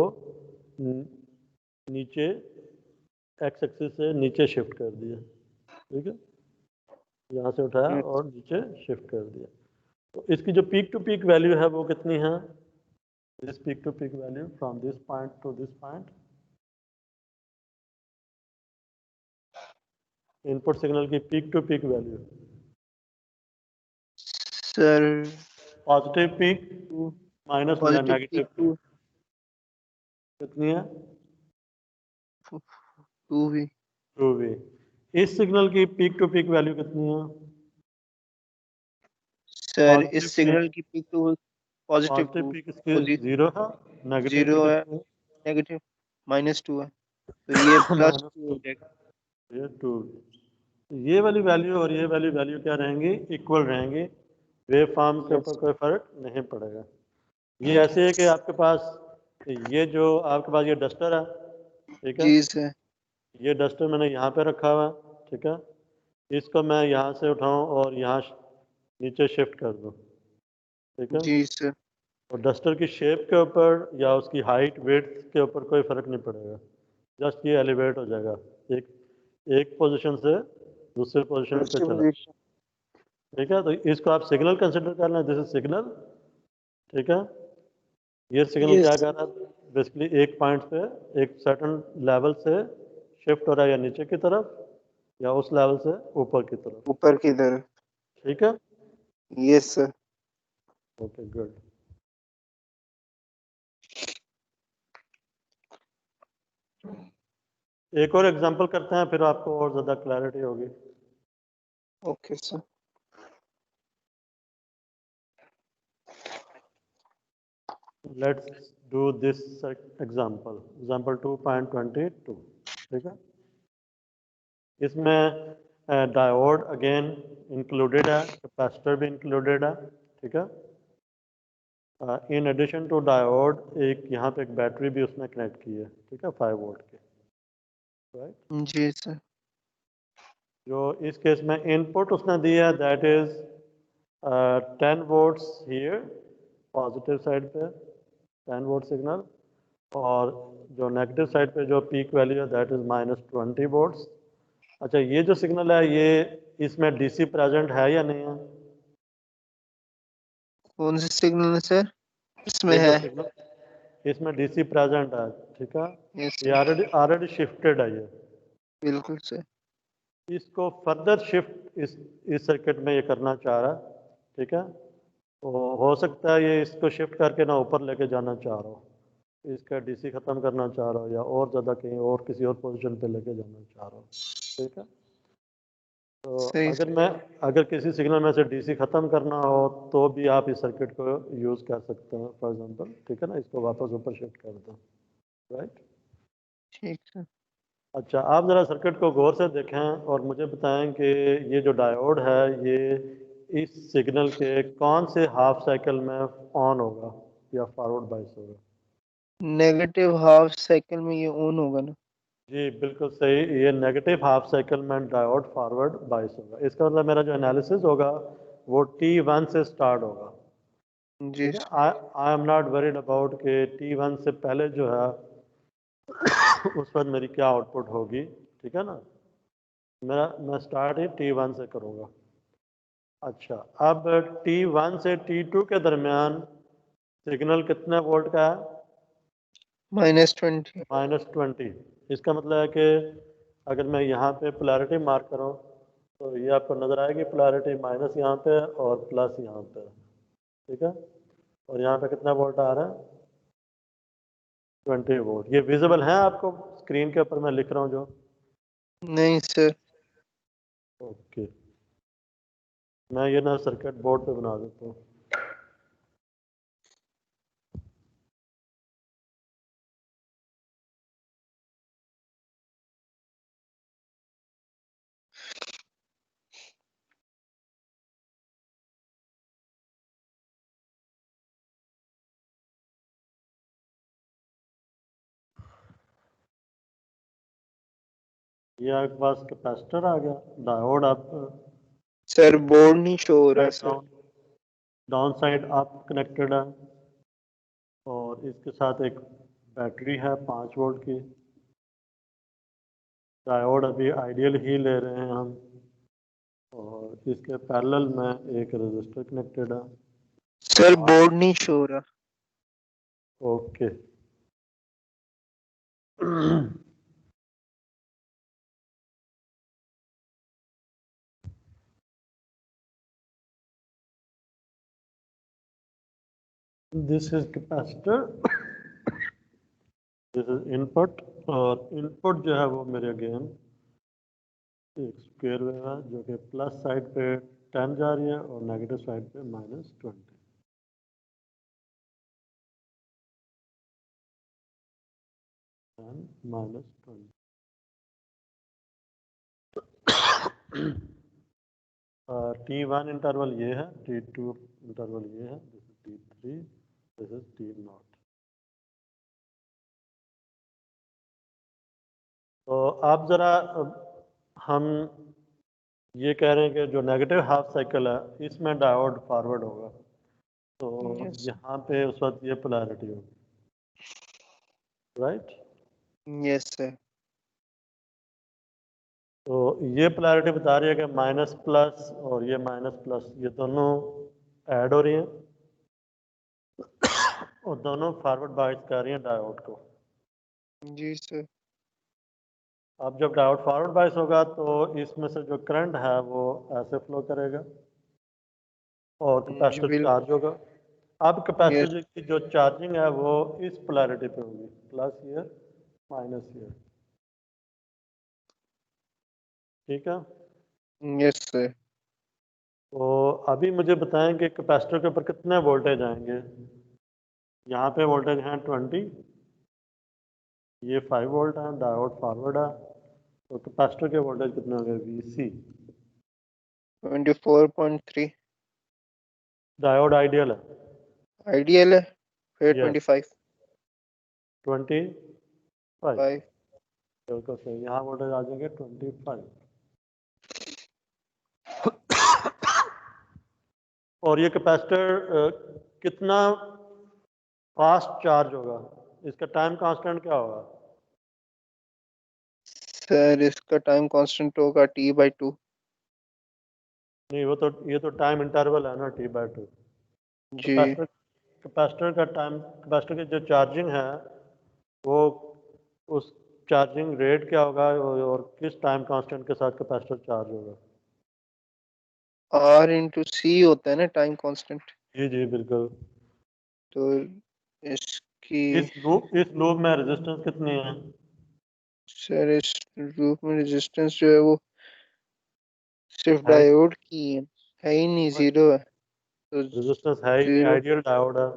नीचे एक्स एक्सिस से नीचे शिफ्ट कर दिया। ठीक है, यहाँ से उठाया और नीचे शिफ्ट कर दिया। तो इसकी जो पीक टू पीक वैल्यू है वो कितनी है? This peak to peak value from this point to this point, input signal की peak to peak value, sir positive peak minus positive negative peak peak कितनी है? 2V। 2V। इस signal की peak to peak value कितनी है? Sir इस signal की peak to positive positive 2 peak इसकी 0 है, नेगेटिव 0 पीक है, कितनी नेगेटिव -2 है, तो ये है? +2 हो जाएगा। ये 2। ये वाली वैल्यू और ये वाली वैल्यू क्या रहेंगी? इक्वल रहेंगी, वेव फॉर्म के ऊपर कोई फर्क नहीं पड़ेगा। ये ऐसे है कि आपके पास ये जो आपके पास ये डस्टर है, ठीक है, जी सर। ये डस्टर मैंने यहाँ पे रखा हुआ है। ठीक है, इसको मैं यहाँ से उठाऊँ और यहाँ नीचे शिफ्ट कर दूँ। ठीक है, जी सर। और डस्टर की शेप के ऊपर या उसकी हाइट वेट के ऊपर कोई फ़र्क नहीं पड़ेगा, जस्ट ये एलिवेट हो जाएगा, एक एक पोजीशन से दूसरे पोजीशन पे चला। ठीक है, तो इसको आप सिग्नल कंसिडर कर लें, दिस इज सिग्नल। ठीक है, ये सिग्नल क्या कर रहा है? बेसिकली एक पॉइंट पे एक सर्टन लेवल से शिफ्ट हो रहा है, या नीचे की तरफ या उस लेवल से ऊपर की तरफ। ऊपर की तरफ। ठीक है, यस सर। Okay good. एक और एग्जांपल करते हैं, फिर आपको और ज़्यादा क्लैरिटी होगी। Okay sir. Let's do this example 2.22। ठीक है, इसमें डायोड अगेन इंक्लूडेड है, कैपेसिटर भी इंक्लूडेड है, ठीक है। इन एडिशन टू डायोड एक यहाँ पे एक बैटरी भी उसने कनेक्ट की है, ठीक है, 5 वोल्ट की, राइट। जी सर। जो इस केस में इनपुट उसने दिया है that is 10 volts here positive side पे 10 वोल्ट सिग्नल, और जो नेगेटिव साइड पे जो पीक वैल्यू है दैट इज -20 वोल्ट्स। अच्छा, ये जो सिग्नल है ये इसमें डीसी प्रेजेंट है या नहीं है? कौन सी सिग्नल है सर? इसमें ये जो है। सिग्नल इसमें डीसी प्रेजेंट है, ठीक है, यस ये सर। ऑलरेडी शिफ्टेड है ये। बिल्कुल सर। इसको फर्दर शिफ्ट इस सर्किट में ये करना चाह रहा है, ठीक है। तो हो सकता है ये इसको शिफ्ट करके ना ऊपर लेके जाना चाह रहा हो, इसका डीसी ख़त्म करना चाह रहा हो, या और ज़्यादा कहीं और किसी और पोजीशन पे लेके जाना चाह रहा हो, ठीक है। तो सही अगर किसी सिग्नल में से डीसी ख़त्म करना हो तो भी आप इस सर्किट को यूज़ कर सकते हैं, फॉर एग्जांपल, ठीक है ना, इसको वापस ऊपर शिफ्ट कर दें, राइट। ठीक सर। अच्छा, आप ज़रा सर्किट को गौर से देखें और मुझे बताएं कि ये जो डायोड है ये इस सिग्नल के कौन से हाफ साइकिल में ऑन होगा या फॉरवर्ड बाइस होगा? नेगेटिव हाफ साइकिल में ये ऑन होगा ना? जी बिल्कुल सही, ये नेगेटिव हाफ साइकिल में डायोड फॉरवर्ड बाइस होगा। इसका मतलब मेरा जो एनालिसिस होगा वो T1 से स्टार्ट होगा, जी ठीक है। Sir. I am not worried about कि T1 से पहले जो है उस वक्त मेरी क्या आउटपुट होगी, ठीक है ना। मैं स्टार्ट ही T1 से करूँगा। अच्छा, अब T1 से T2 के दरमियान सिग्नल कितने वोल्ट का है? -20। -20। इसका मतलब है कि अगर मैं यहाँ पे पोलैरिटी मार्क करूँ तो ये आपको नज़र आएगी पोलैरिटी माइनस यहाँ पे और प्लस यहाँ पे, ठीक है। और यहाँ पे कितना वोल्ट आ रहा है? 20 वोल्ट। ये विजिबल है आपको स्क्रीन के ऊपर मैं लिख रहा हूँ जो? नहीं सर। ओके, मैं ये ना सर्किट बोर्ड पे बना देता हूँ। ये आपके पास कैपेसिटर आ गया, डायोड आप सर बोर्ड नहीं शो हो रहा sir. Down side up connected है, और इसके साथ एक बैटरी है 5 वोल्ट की। डायोड अभी आइडियल ही ले रहे हैं हम, और इसके पैरेलल में एक रजिस्टर कनेक्टेड है। सर बोर्ड नहीं शो हो रहा। Okay this is capacitor, this is input, और इनपुट जो है वो मेरे अगेन एक स्क्वायर वेव है जो कि प्लस साइड पे 10 जा रही है और नेगेटिव साइड पे -20। -20। T1 इंटरवल ये है, T2 इंटरवल ये है, this is T3, this is T0। तो आप ज़रा हम ये कह रहे हैं कि जो नेगेटिव हाफ साइकिल है इसमें डायोड फॉरवर्ड होगा, तो यस। यहाँ पे उस वक्त ये पोलैरिटी होगी, राइट। Yes sir. तो ये पोलैरिटी बता रही है कि माइनस प्लस और ये माइनस प्लस ये दोनों ऐड हो रही हैं और दोनों फॉरवर्ड बाइस कर रही हैं डायोड को। जी सर। अब जब डायोड फॉरवर्ड बाइस होगा तो इसमें से जो करंट है वो ऐसे फ्लो करेगा और जी कैपेसिटर बिल्कुल। चार्ज होगा। अब यस। कैपेसिटर की जो चार्जिंग है वो इस पोलैरिटी पे होगी, प्लस ईयर माइनस ईयर, ठीक है। Yes sir. तो अभी मुझे बताएं कि कैपेसिटर के ऊपर कितने वोल्टेज आएंगे। यहाँ पे वोल्टेज हैं 20, ये 5 वोल्ट है, डायोड फॉरवर्ड है, तो कैपेसिटर के वोल्टेज कितना हो गया VC। 24.3 डायोड आइडियल है आइडियल है, फिर Yes. 25 25 बिल्कुल सही। यहाँ वोल्टेज आ जाएंगे 25। और ये कैपेसिटर कितना फास्ट चार्ज होगा, इसका टाइम कांस्टेंट क्या होगा? सर इसका टाइम कांस्टेंट होगा T/2। नहीं, वो तो ये तो टाइम इंटरवल है ना T/2। जी कैपेसिटर का टाइम, कैपेसिटर की जो चार्जिंग है वो, उस चार्जिंग रेट क्या होगा और किस टाइम कांस्टेंट के साथ कैपेसिटर चार्ज होगा? R/C होता है ना टाइम कांस्टेंट। जी जी बिल्कुल। तो इसकी इस लूप में रेजिस्टेंस कितनी है? सर इस लूप में रेजिस्टेंस जो है वो सिर्फ है डायोड की है ही नहीं, जीरो है। तो रेजिस्टेंस है ही नहीं, जीरो आइडियल डायोड है।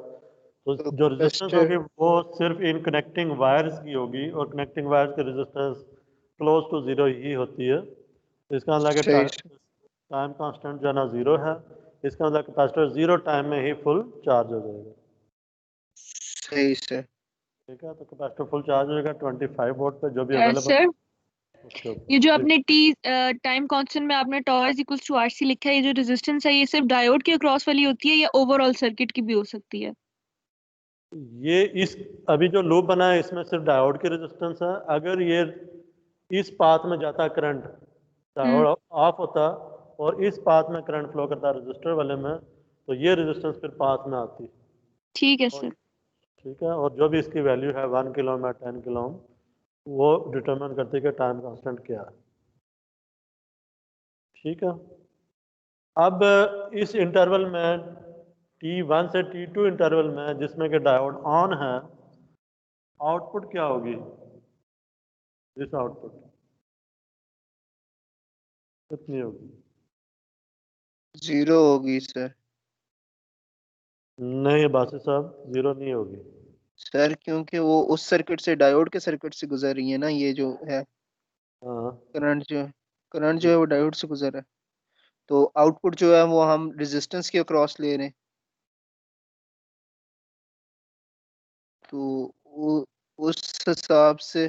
तो तो जो रेजिस्टेंस कैपेसिटर होगी वो सिर्फ इन कनेक्टिंग वायर्स की होगी, और कनेक्टिंग वायर्स की रेजिस्टेंस क्लोज टू जीरो ही होती है। तो इसका मतलब कि सही से टाइम कांस्टेंट जो है ना जीरो है। इसका मतलब कैपेसिटर जीरो टाइम में ही फुल चार्ज हो जाएगा। सही से ठीक है, तो कैपेसिटर फुल चार्ज हो जाएगा 25 वोल्ट पे, जो भी अवेलेबल सर उसके ऊपर। ये जो जी। अपने टी टाइम कांस्टेंट में आपने tau is equals to RC लिखा है, ये जो रेजिस्टेंस है ये सिर्फ डायोड के अक्रॉस वाली होती है या ओवरऑल सर्किट की भी हो सकती है? ये इस अभी जो लूप बना है इसमें सिर्फ डायोड की रेजिस्टेंस है। अगर ये इस पाथ में जाता करंट, हम्म, डायोड ऑफ होता और इस पाथ में करंट फ्लो करता रजिस्टर वाले में, तो ये रेजिस्टेंस फिर पाथ में आती। ठीक है और सर। ठीक है, और जो भी इसकी वैल्यू है 1 किलो ओम या 10 किलो ओम, वो डिटरमिन करती है कि टाइम कांस्टेंट क्या है। ठीक है, अब इस इंटरवल में T1 से T2 इंटरवल में जिसमें कि डायोड ऑन है, आउटपुट क्या होगी? दिस आउटपुट कितनी होगी? जीरो होगी सर। नहीं बासी साहब, जीरो नहीं होगी। सर क्योंकि वो उस सर्किट से डायोड के सर्किट से गुजर रही है ना, ये जो है हाँ करंट जो है वो डायोड से गुजर रहा है। तो आउटपुट जो है वो हम रेजिस्टेंस के अक्रॉस ले रहे हैं। तो उस हिसाब से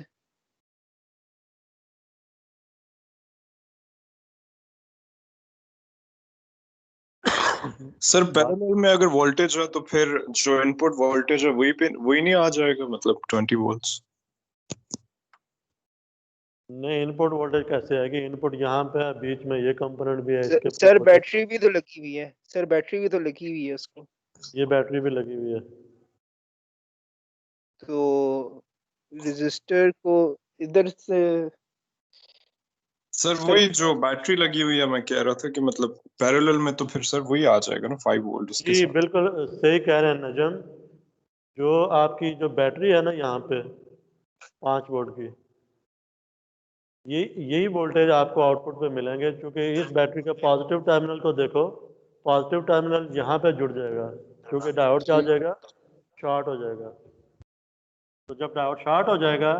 सर बात पैरेलल में अगर वोल्टेज है तो फिर जो इनपुट वोल्टेज है वही पे वही नहीं आ जाएगा, मतलब 20 वोल्ट्स। नहीं, इनपुट वोल्टेज कैसे आएगी? इनपुट यहाँ पे है, बीच में ये कंपोनेंट भी है, इसके सर वोल्टेज। बैटरी भी तो लगी हुई है, सर बैटरी भी तो लगी हुई है उसको। ये बैटरी भी लगी हुई है। तो रजिस्टर को इधर से सर सर वही जो बैटरी लगी हुई है, मैं कह रहा था कि मतलब पैरेलल में तो फिर सर वही आ जाएगा ना 5 वोल्ट उसके जी साथ। बिल्कुल सही कह रहे हैं नजम। जो आपकी जो बैटरी है ना यहाँ पे 5 वोल्ट की, ये यही वोल्टेज आपको आउटपुट पे मिलेंगे, क्योंकि इस बैटरी के पॉजिटिव टर्मिनल को देखो, पॉजिटिव टर्मिनल यहाँ पे जुड़ जाएगा, क्योंकि डायोड क्या हो जी जाएगा, शॉर्ट हो जाएगा। तो जब डायोड शॉर्ट हो जाएगा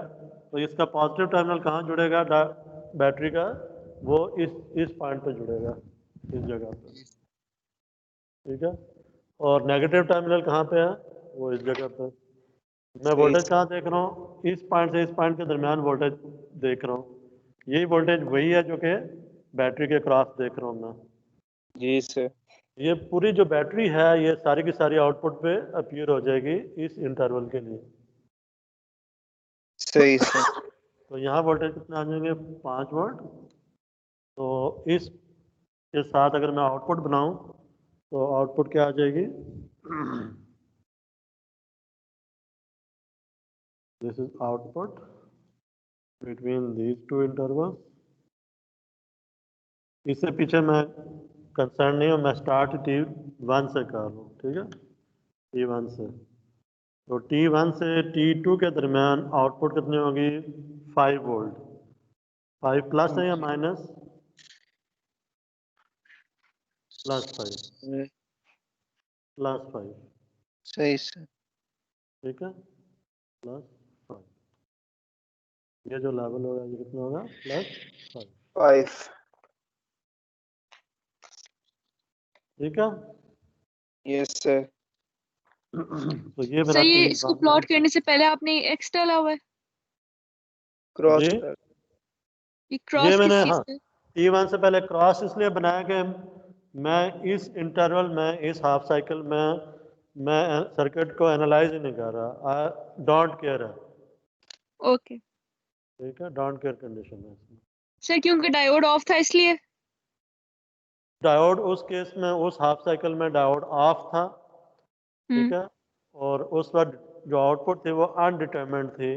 तो इसका पॉजिटिव टर्मिनल कहाँ जुड़ेगा बैटरी का? वो इस पॉइंट पे जुड़ेगा, इस जगह पे। ठीक है, और नेगेटिव टर्मिनल कहाँ पे है? वो इस जगह पे। मैं सही वोल्टेज कहाँ देख रहा हूँ? इस पॉइंट से इस पॉइंट के दरमियान वोल्टेज देख रहा हूँ। यही वोल्टेज वही है जो कि बैटरी के क्रॉस देख रहा हूँ मैं। जी सर। ये पूरी जो बैटरी है ये सारी की सारी आउटपुट पे अपीयर हो जाएगी इस इंटरवल के लिए। सही सर। तो यहाँ वोल्टेज कितने आ जाएंगे? 5 वोल्ट। तो इस के साथ अगर मैं आउटपुट बनाऊं तो आउटपुट क्या आ जाएगी? This is output between these two intervals. इससे पीछे मैं कंसर्न नहीं हूँ, मैं स्टार्ट T1 से कर रहा हूँ। ठीक है, T1 से। तो T1 से T2 के दरमियान आउटपुट कितनी होगी? 5 वोल्ट। 5 प्लस है या माइनस? +5। +5। सही सर। ठीक है, +5। ये जो लेवल होगा ये कितना होगा +5। 5। ठीक है। Yes sir. तो ये सर मेरा ये T1 इसको है। प्लॉट करने से पहले आपने एक्स डाला हुआ है, क्रॉस जी कर। ये ये क्रॉस किस मैंने चीज हाँ से? T1 से पहले क्रॉस इसलिए बनाया कि मैं इस इंटरवल में इस हाफ साइकिल में मैं सर्किट को एनालाइज ही नहीं कर रहा, आई डोंट केयर है। ओके ठीक है, डोंट केयर कंडीशन है इसमें। सर, क्योंकि डायोड ऑफ था इसलिए। डायोड उस केस में उस हाफ साइकिल में डायोड ऑफ था। ठीक है। और उस वक्त जो आउटपुट थी वो अनडिटरमिन्ड थी,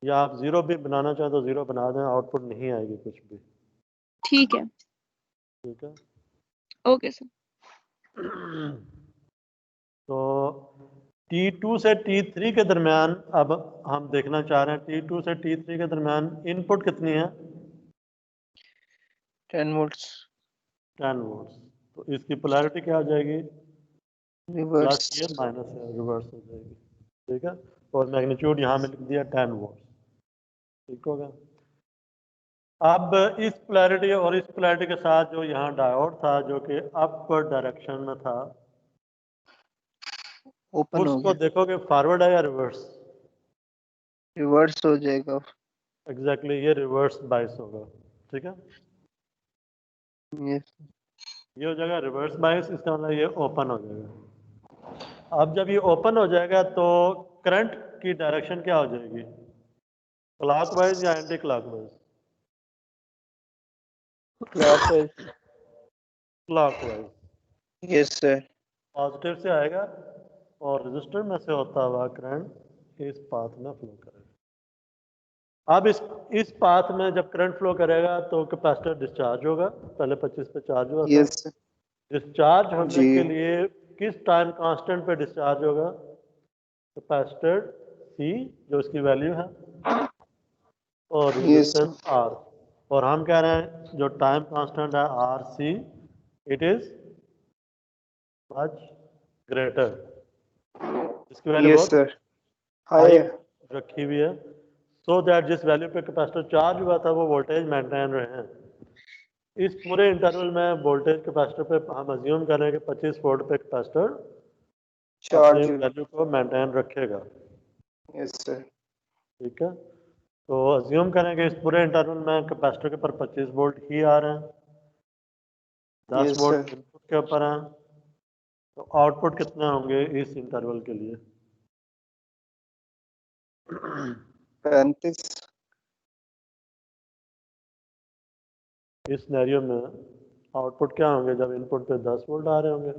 या आप जीरो भी बनाना चाहें तो जीरो बना दें, आउटपुट नहीं आएगी कुछ भी। ठीक है, ठीक है। Okay sir. तो T2 से T3 के दरमियान अब हम देखना चाह रहे हैं, T2 से T3 के दरमियान इनपुट कितनी है? 10 वोल्ट्स 10 वोल्ट्स। तो इसकी पोलैरिटी क्या आ जाएगी? रिवर्स। प्लस ये माइनस है, रिवर्स हो जाएगी। ठीक है। और मैग्नीट्यूड यहाँ में लिख दिया 10 वोल्ट। ठीक होगा। अब इस पोलैरिटी और इस पोलैरिटी के साथ जो यहाँ डायोड था जो कि अपवर्ड डायरेक्शन में था, ओपन हो उसको गया। देखोगे फॉरवर्ड है या रिवर्स? रिवर्स हो जाएगा। एग्जैक्टली ये रिवर्स बाइस होगा। ठीक है। यस। ये हो जाएगा रिवर्स बाइस, इसका मतलब ये ओपन हो जाएगा। अब जब ये ओपन हो जाएगा तो करंट की डायरेक्शन क्या हो जाएगी? क्लॉकवाइज या anti clockwise? Clockwise. Clockwise. Yes sir. Positive से आएगा और रजिस्टर में से होता हुआ करंट इस पाथ में फ्लो करेगा। अब इस पाथ में जब करंट फ्लो करेगा तो कैपेसिटर डिस्चार्ज होगा। पहले 25 पे चार्ज हुआ था। यस डिस्चार्ज होने जी। के लिए किस टाइम कांस्टेंट पे डिस्चार्ज होगा? कैपेसिटर C जो इसकी वैल्यू है और यस रेजिस्टेंस R। और हम कह रहे हैं जो टाइम कांस्टेंट है RC, it is much greater. इसकी वैल्यू यस बहुत सर। High high. रखी हुई है, सो दैट जिस वैल्यू पे कैपेसिटर चार्ज हुआ था वो वोल्टेज मेंटेन रहे। इस पूरे इंटरवल में वोल्टेज कैपेसिटर पे हम अज्यूम कर रहे हैं कि 25 वोल्ट पे कैपेसिटर अपनी चार्ज। वैल्यू को मेंटेन रखेगा। Yes sir. ठीक है। तो अज्यूम करेंगे इस पूरे इंटरवल में कैपेसिटर के ऊपर 25 वोल्ट ही आ रहे हैं, 10 यस वोल्ट सर। इनपुट के ऊपर हैं। तो आउटपुट कितने होंगे इस इंटरवल के लिए? 35। इस सिनेरियो में आउटपुट क्या होंगे जब इनपुट पे 10 वोल्ट आ रहे होंगे,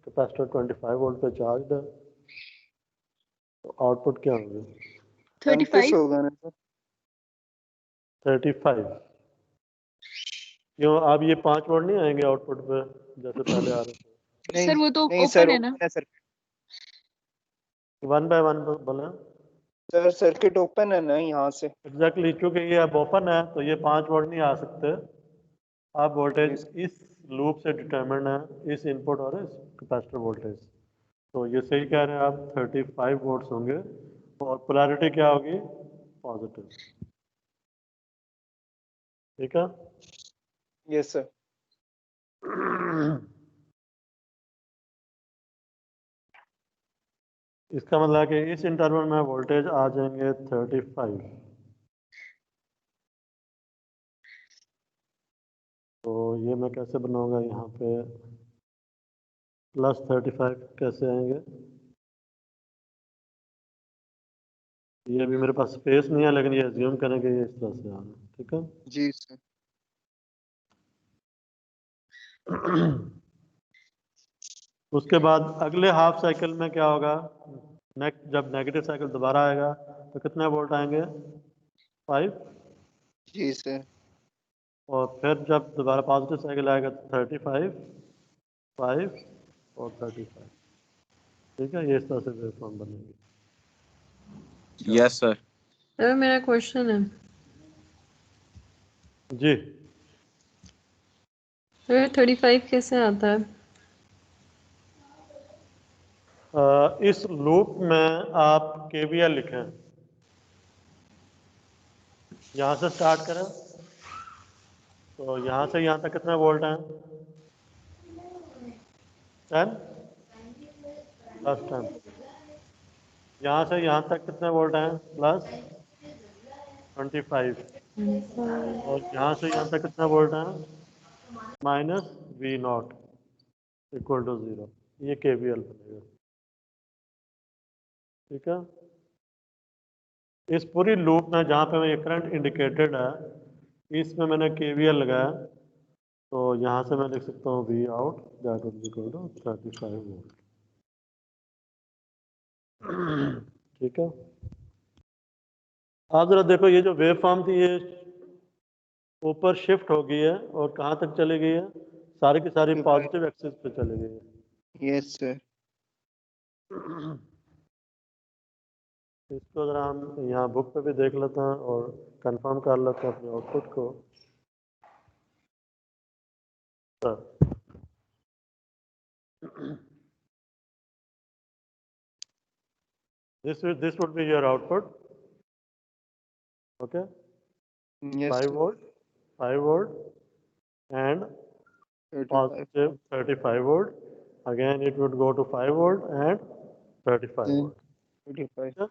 कैपेसिटर 25 वोल्ट पे चार्ज है, तो आउटपुट क्या होंगे? 35 35। होगा ना सर। 35। क्यों अब ये 5 वोल्ट नहीं आएंगे आउटपुट पे जैसे पहले आ रहे थे? नहीं सर वो तो नहीं सर, ओपन है ना। ओपन है सर। 1 बाय 1 बोला। सर सर्किट ओपन है ना यहाँ से। एग्जैक्टली, क्योंकि ये अब ओपन है तो ये 5 वोल्ट नहीं आ सकते। अब वोल्टेज यस। इस लूप से डिटरमिन है, इस इनपुट और इस कैपेसिटर वोल्टेज। तो ये सही कह रहे हैं आप, 35 वोल्ट्स होंगे और पोलैरिटी क्या होगी? पॉजिटिव। ठीक है। Yes sir. इसका मतलब है कि इस इंटरवल में वोल्टेज आ जाएंगे 35। तो ये मैं कैसे बनाऊंगा यहाँ पे? +35 कैसे आएंगे? ये भी मेरे पास स्पेस नहीं है, लेकिन ये अज्यूम करेंगे ये इस तरह से आ रहा है। ठीक है। जी सर। उसके बाद अगले हाफ साइकिल में क्या होगा? जब नेगेटिव साइकिल दोबारा आएगा तो कितने वोल्ट आएंगे? 5। जी सर। और फिर जब दोबारा पॉजिटिव साइकिल आएगा तो 35, 5 और 35। ठीक है, ये इस तरह से वेवफॉर्म बनेगी। Yes sir. सर मेरा क्वेश्चन है, जी। सर 35 कैसे आता है? इस लूप में आप KVL लिखें। यहाँ से स्टार्ट करें तो यहाँ से यहाँ तक कितना वोल्ट है 10 प्लस 10। यहाँ से यहाँ तक कितने वोल्ट हैं प्लस 25 और यहाँ से यहाँ तक कितना वोल्ट है माइनस V0 इक्वल टू 0। ये KVL बनेगा। ठीक है, इस पूरी लूप में जहाँ पे ये करंट इंडिकेटेड है इसमें मैंने KVL लगाया तो यहाँ से मैं लिख सकता हूँ V out that is equal to 35 volt. ठीक है, आप जरा देखो ये जो वेव फॉर्म थी ये ऊपर शिफ्ट हो गई है और कहाँ तक चली गई है सारी की सारी पॉजिटिव एक्सिस पे चली गई है। Yes sir. इसको जरा हम यहाँ बुक पे भी देख लेते हैं और कंफर्म कर लेते हैं अपने आउटपुट को। this would be your output. Okay, yes 5 volt and positive 35 volt. Again it would go to 5 volt and 35 volt. 35।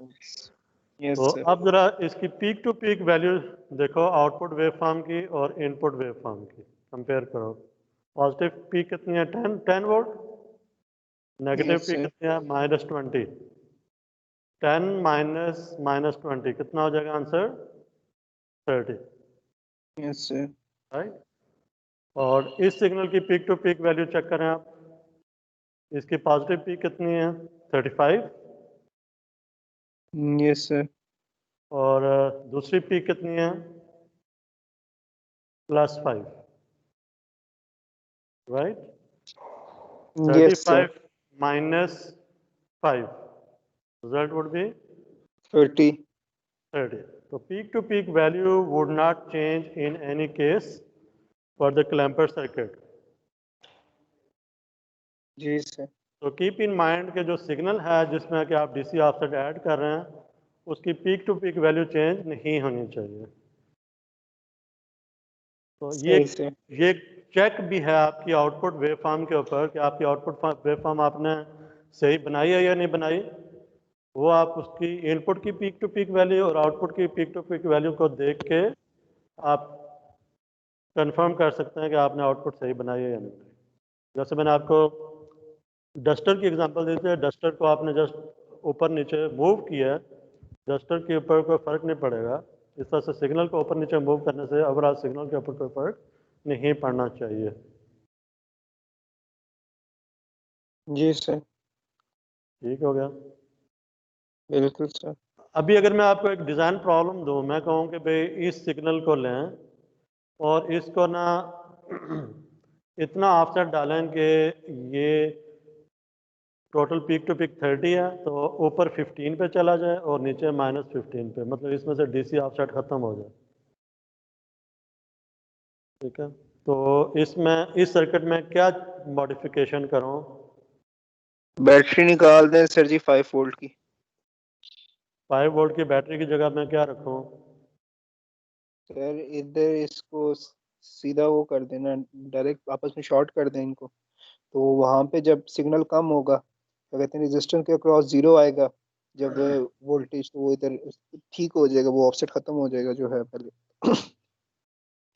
Yes तो सर। अब जरा इसकी पीक टू पीक वैल्यू देखो आउटपुट वेव फॉर्म की और इनपुट वेव फॉर्म की compare करो। Positive peak कितनी है 10 volt, negative Yes, peak sir. कितनी है -20। 10 माइनस 20 कितना हो जाएगा आंसर 30, यस सर। राइट। और इस सिग्नल की peak to peak value check करें आप, इसकी पॉजिटिव पीक कितनी है 35 यस सर। और दूसरी पीक कितनी है +5, right. Yes sir. 35 minus 5 result would be 30। 30. So peak to peak value would not change in any case for the clamper circuit. जी सर। तो कीप इन माइंड के जो सिग्नल है जिसमें कि आप DC ऑफसेट ऐड कर रहे हैं उसकी peak to peak value change नहीं होनी चाहिए। तो ये चेक भी है आपकी आउटपुट वेवफॉर्म के ऊपर कि आपकी आउटपुट वेवफॉर्म आपने सही बनाई है या नहीं बनाई। वो आप उसकी इनपुट की पीक टू पीक वैल्यू और आउटपुट की पीक टू पीक वैल्यू को देख के आप कंफर्म कर सकते हैं कि आपने आउटपुट सही बनाई है या नहीं। जैसे मैंने आपको डस्टर की एग्जांपल दी थी, डस्टर को आपने जस्ट ऊपर नीचे मूव किया है, डस्टर के ऊपर कोई फर्क नहीं पड़ेगा। इस तरह से सिग्नल को ऊपर नीचे मूव करने से ओवरऑल सिग्नल के ऊपर कोई फर्क नहीं पड़ना चाहिए। जी सर। ठीक हो गया। बिल्कुल सर। अभी अगर मैं आपको एक डिज़ाइन प्रॉब्लम दूं, मैं कहूँ कि भाई इस सिग्नल को लें और इसको ना इतना ऑफसेट डालें कि ये टोटल पीक टू पीक 30 है तो ऊपर 15 पे चला जाए और नीचे -15 पे, मतलब इसमें से DC ऑफसेट ख़त्म हो जाए। ठीक है, तो इसमें इस सर्किट में क्या मॉडिफिकेशन करूं? बैटरी निकाल दें सर जी 5 वोल्ट की। 5 वोल्ट की बैटरी की जगह मैं क्या रखूं? सर इधर इसको सीधा वो कर देना, डायरेक्ट आपस में शॉर्ट कर दें इनको, तो वहां पे जब सिग्नल कम होगा क्या कहते हैं रेजिस्टेंस के अक्रॉस 0 आएगा जब वोल्टेज, तो वो इधर ठीक हो जाएगा, वो ऑफसेट खत्म हो जाएगा जो है पहले।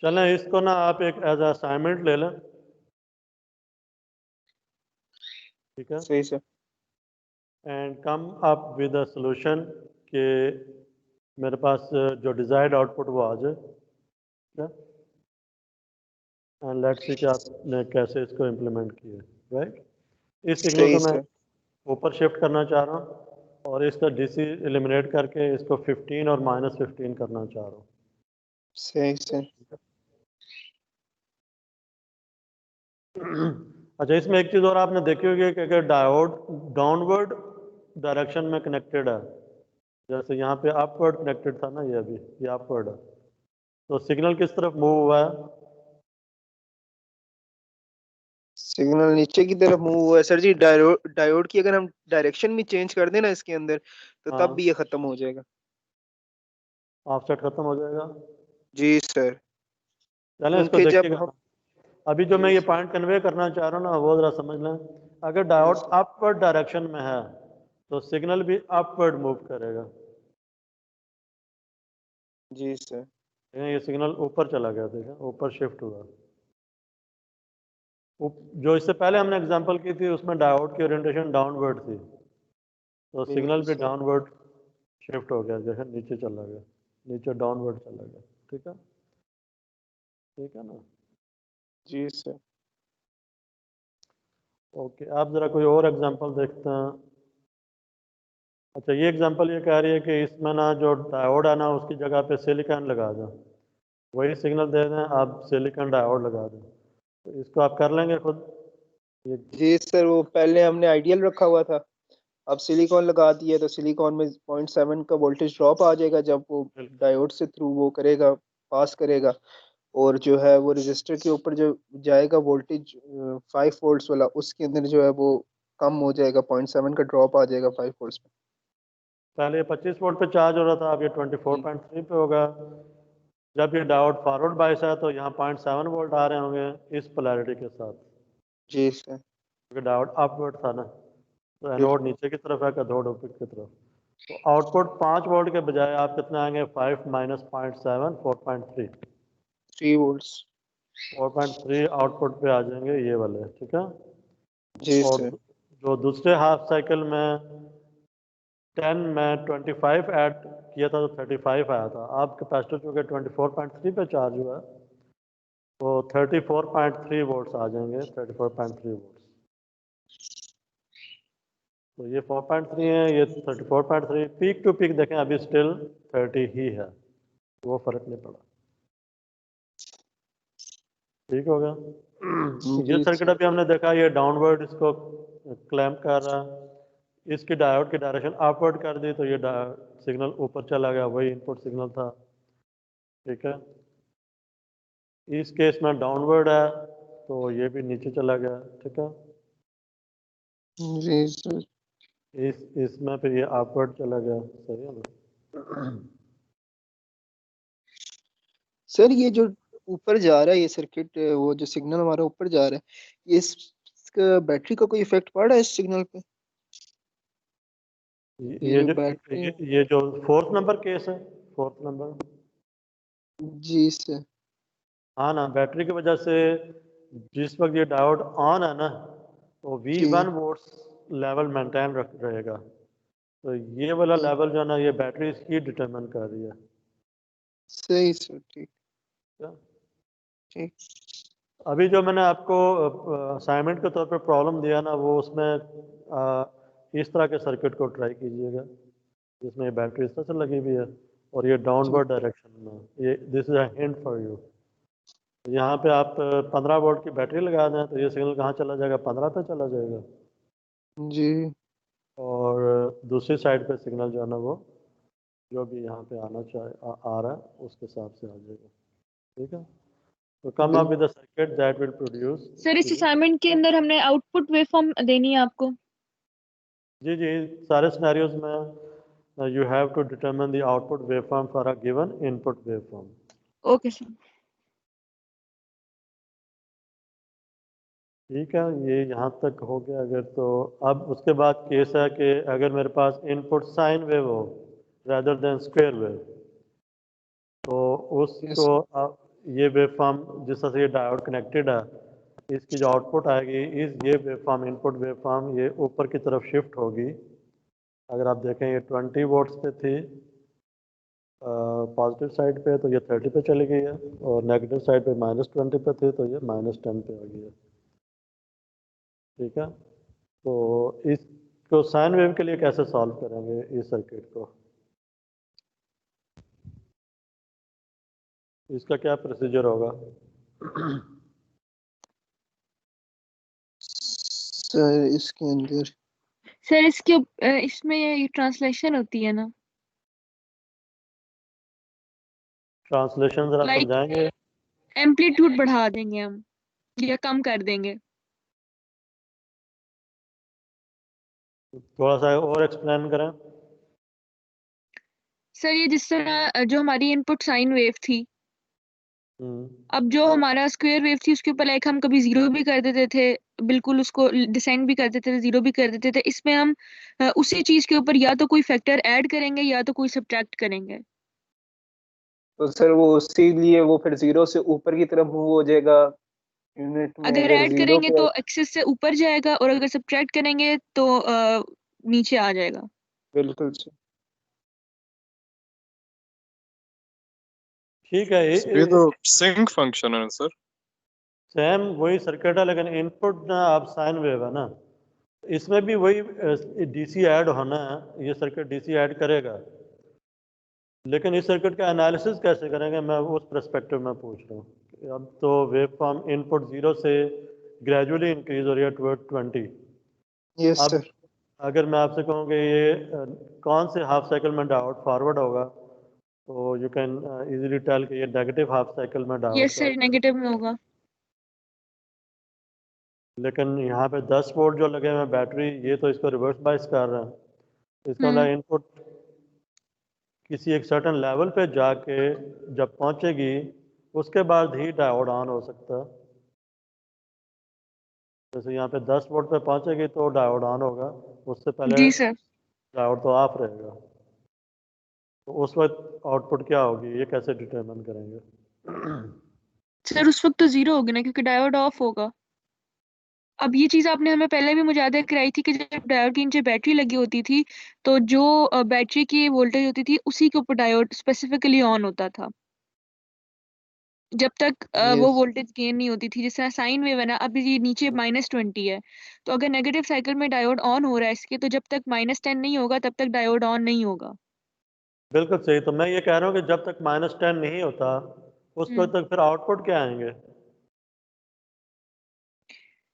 चलें इसको ना आप एक एज असाइनमेंट ले लें। ठीक है, सही sir. And come up with a solution कि मेरे पास जो डिजायर्ड आउटपुट वो आ जाए। ठीक है, एंड लेट्स सी कि आपने कैसे इसको इम्प्लीमेंट किया, राइट। इस सिग्नल सही को मैं सर। ऊपर शिफ्ट करना चाह रहा हूँ और इसका DC एलिमिनेट करके इसको 15 और -15 करना चाह रहा हूँ। सही सर। अच्छा, इसमें एक चीज़ और आपने देखी होगी कि अगर डायोड डाउनवर्ड डायरेक्शन में कनेक्टेड है, जैसे यहाँ पे अपवर्ड कनेक्टेड था ना, ये अभी ये अपवर्ड है, तो सिग्नल किस तरफ मूव हुआ है? सिग्नल नीचे की तरफ मूव हुआ है सर जी। डायोड की अगर हम डायरेक्शन में चेंज कर दें ना इसके अंदर, तो हाँ। तब भी ये खत्म हो जाएगा। ऑफसेट खत्म हो जाएगा। जी सर, चलें इसको क्योंकि जब देखिएगा। हम अभी जो मैं जी ये सर, पॉइंट कन्वे करना चाह रहा हूँ ना वो ज़रा समझ लें। अगर डायोड सर। अपवर्ड डायरेक्शन में है तो सिग्नल भी अपवर्ड मूव करेगा। जी सर, ये सिग्नल ऊपर चला गया, ठीक है, ऊपर शिफ्ट हुआ। जो इससे पहले हमने एग्जांपल की थी उसमें डायोड की ओरिएंटेशन डाउनवर्ड थी, तो सिग्नल बिल्कुल भी सर। डाउनवर्ड शिफ्ट हो गया, जैसे नीचे चला गया, नीचे डाउनवर्ड चला गया। ठीक है ना। जी सर। ओके, आप ज़रा कोई और एग्जांपल देखते हैं। अच्छा, ये एग्जांपल ये कह रही है कि इसमें ना जो डायोड है ना उसकी जगह पे सिलिकॉन लगा दें, वही सिग्नल दे दें, आप सिलिकॉन डायोड लगा दें, तो इसको आप कर लेंगे खुद ये? जी सर, वो पहले हमने आइडियल रखा हुआ था, अब सिलिकॉन लगा दिया तो सिलिकॉन में 0.7 का वोल्टेज ड्रॉप आ जाएगा जब वो डायोड से थ्रू वो करेगा, पास करेगा। और जो है वो रजिस्टर के ऊपर जो जाएगा वोल्टेज 5 वोल्ट्स वाला, उसके अंदर जो है वो कम हो जाएगा, 0.7 का ड्रॉप आ जाएगा 5 वोल्ट्स में। पहले 25 वोल्ट पे चार्ज हो रहा था, अब ये 24.3 पे होगा। जब ये डायोड फॉरवर्ड बायस है तो यहाँ 0.7 वोल्ट आ रहे होंगे इस पोलैरिटी के साथ, जी सर। क्योंकि डायोड अपवर्ड था ना, तो एनोड बिल्कुल। नीचे की तरफ है, कैथोड ऊपर की तरफ। तो आउटपुट 5 वोल्ट के बजाय आप कितना आएंगे? 5 माइनस 0.7, 4.3। 3 वोल्ट्स। 4.3 आउटपुट पे आ जाएंगे ये वाले, ठीक है। जी और सर। जो दूसरे हाफ साइकिल में 10 में 25 ऐड किया था तो 35 आया था। अब कैपेसिटर चूँकि 24.3 पे चार्ज हुआ है तो 34.3 वोल्ट्स आ जाएंगे, 34.3 वोल्ट्स। तो ये 4.3 है, ये 34.3। पीक टू पीक देखें अभी स्टिल 30 ही है, वो फर्क नहीं पड़ा। ठीक हो गया। ये जी सर्किट सर। अभी हमने देखा, ये डाउनवर्ड इसको क्लैम्प कर रहा है, इसकी डायोड की डायरेक्शन अपवर्ड कर दी तो ये सिग्नल ऊपर चला गया, वही इनपुट सिग्नल था। ठीक है, इस केस में डाउनवर्ड है तो ये भी नीचे चला गया। ठीक है, जी सर। इसमें फिर ये अपवर्ड चला गया। सही है ना। सर ये जो ऊपर जा रहा है ये सर्किट, वो जो सिग्नल हमारा ऊपर जा रहा है, इसका बैटरी का कोई इफेक्ट पड़ रहा है इस सिग्नल पे? ये ये जो जो बैटरी है। ये जो फोर्थ नंबर केस है, फोर्थ नंबर। जी सर। हाँ ना, बैटरी की वजह से जिस वक्त ये डायोड ऑन है ना तो V1 जी। वोल्ट्स लेवल मेंटेन रख रहेगा। तो ये वाला लेवल जो है ना ये बैटरी इसकी डिटरमिन कर रही है। सही सर, ठीक। क्या? ठीक। अभी जो मैंने आपको असाइनमेंट के तौर पे प्रॉब्लम दिया ना वो उसमें इस तरह के सर्किट को ट्राई कीजिएगा जिसमें ये बैटरी इस तरह से लगी हुई है और ये जी। डाउनवर्ड डायरेक्शन में। ये this is a hint for you. यहाँ पे आप 15 वोल्ट की बैटरी लगा दें तो ये सिग्नल कहाँ चला जाएगा? 15 पे चला जाएगा। जी। और दूसरी साइड पे सिग्नल जो है ना वो जो भी यहाँ पे आना आ रहा है उसके हिसाब से आ जाएगा। ठीक है, तो कम up with the circuit that will produce. Sir इस असाइनमेंट के अंदर हमने आउटपुट वेवफॉर्म देनी है आपको? जी जी, सारे सिनेरियोज में you have to determine the output waveform for a given input waveform. Okay sir. ठीक है, ये यहाँ तक हो गया। अगर तो अब उसके बाद केस है कि अगर मेरे पास इनपुट साइन वेव हो rather देन स्क्वायर वेव, तो यस। उसको ये वेवफॉर्म जिस तरह से ये डायोड कनेक्टेड है इसकी जो आउटपुट आएगी ये वेवफॉर्म, इनपुट वेवफॉर्म ये ऊपर की तरफ शिफ्ट होगी। अगर आप देखें ये 20 वोल्ट्स पे थी पॉजिटिव साइड पे, तो ये 30 पे चली गई है, और नेगेटिव साइड पे -20 पे थी तो ये -10 पे आ गई है। ठीक है, तो इसको साइन वेव के लिए कैसे सॉल्व करेंगे इस सर्किट को? इसका क्या प्रोसीजर होगा? सर इसके अंदर सर इसके इसमें ये ट्रांसलेशन होती है ना, ट्रांसलेशन जरा लाइक समझाएंगे? एम्पलीट्यूड बढ़ा देंगे हम या कम कर देंगे। थोड़ा सा और एक्सप्लेन करें। सर ये जिस तरह जो हमारी इनपुट साइन वेव थी अब जो हमारा स्क्वायर वेव थी उसके ऊपर लाइक हम कभी जीरो भी कर देते थे, बिल्कुल उसको डिसेंड भी कर देते थे, जीरो भी कर देते थे। इसमें हम उसी चीज के ऊपर या तो कोई फैक्टर ऐड करेंगे या तो कोई सब्ट्रैक्ट करेंगे। तो सर वो उसी लिए वो फिर जीरो से ऊपर की तरफ मूव हो जाएगा। यूनिट में अगर अगर ऐड जीरो करेंगे पे तो एक्सिस से ऊपर जाएगा और अगर सब्ट्रैक्ट करेंगे तो नीचे आ जाएगा। बिल्कुल सर। ठीक है, ये तो सिंक फंक्शन है सर। सेम वही सर्किट है, लेकिन इनपुट ना आप साइन वेव है ना, इसमें भी वही डीसी ऐड होना है, ये सर्किट डीसी ऐड करेगा, लेकिन इस सर्किट का एनालिसिस कैसे करेंगे मैं उस पर्सपेक्टिव में पूछ रहा हूँ। अब तो वेव फॉर्म इनपुट 0 से ग्रेजुअली इंक्रीज हो रही है टुवर्ड 20। यस अब सर। अगर मैं आपसे कहूँ कि ये कौन से हाफ साइकिल में डायोड फॉरवर्ड होगा, तो यू कैन इजीली टेल कि ये नेगेटिव हाफ साइकिल में डायोड यस सर, नेगेटिव में होगा। लेकिन यहाँ पे 10 वोल्ट जो लगे हुए हैं बैटरी, ये तो इसको रिवर्स बाइस कर रहे हैं। इसका मतलब इनपुट किसी एक सर्टन लेवल पे जाके जब पहुंचेगी उसके बाद ही डायोड ऑन हो सकता है। जैसे यहाँ पे 10 वोल्ट पे पहुंचेगी तो डायोड ऑन होगा, उससे पहले जी सर। डायोड तो ऑफ रहेगा। तो उस वक्त आउटपुट क्या होगी, ये कैसे डिटरमिन करेंगे? सर उस वक्त तो जीरो होगी ना, क्योंकि डायोड ऑफ होगा। अब ये चीज आपने हमें पहले भी मुझाहिदा कराई थी कि जब डायोड के नीचे बैटरी लगी होती थी तो जो बैटरी की वोल्टेज होती थी उसी के ऊपर डायोड स्पेसिफिकली ऑन होता था, जब तक वो यस। वोल्टेज गेन नहीं होती थी। जिस तरह साइन वेव है ना, अभी ये नीचे -20 है, तो अगर नेगेटिव साइकिल में डायोड ऑन हो रहा है इसके, तो जब तक -10 नहीं होगा तब तक डायोड ऑन नहीं होगा। बिल्कुल सही। तो मैं ये कह रहा हूँ कि जब तक -10 नहीं होता उस वक्त हम्म तक फिर आउटपुट क्या आएंगे?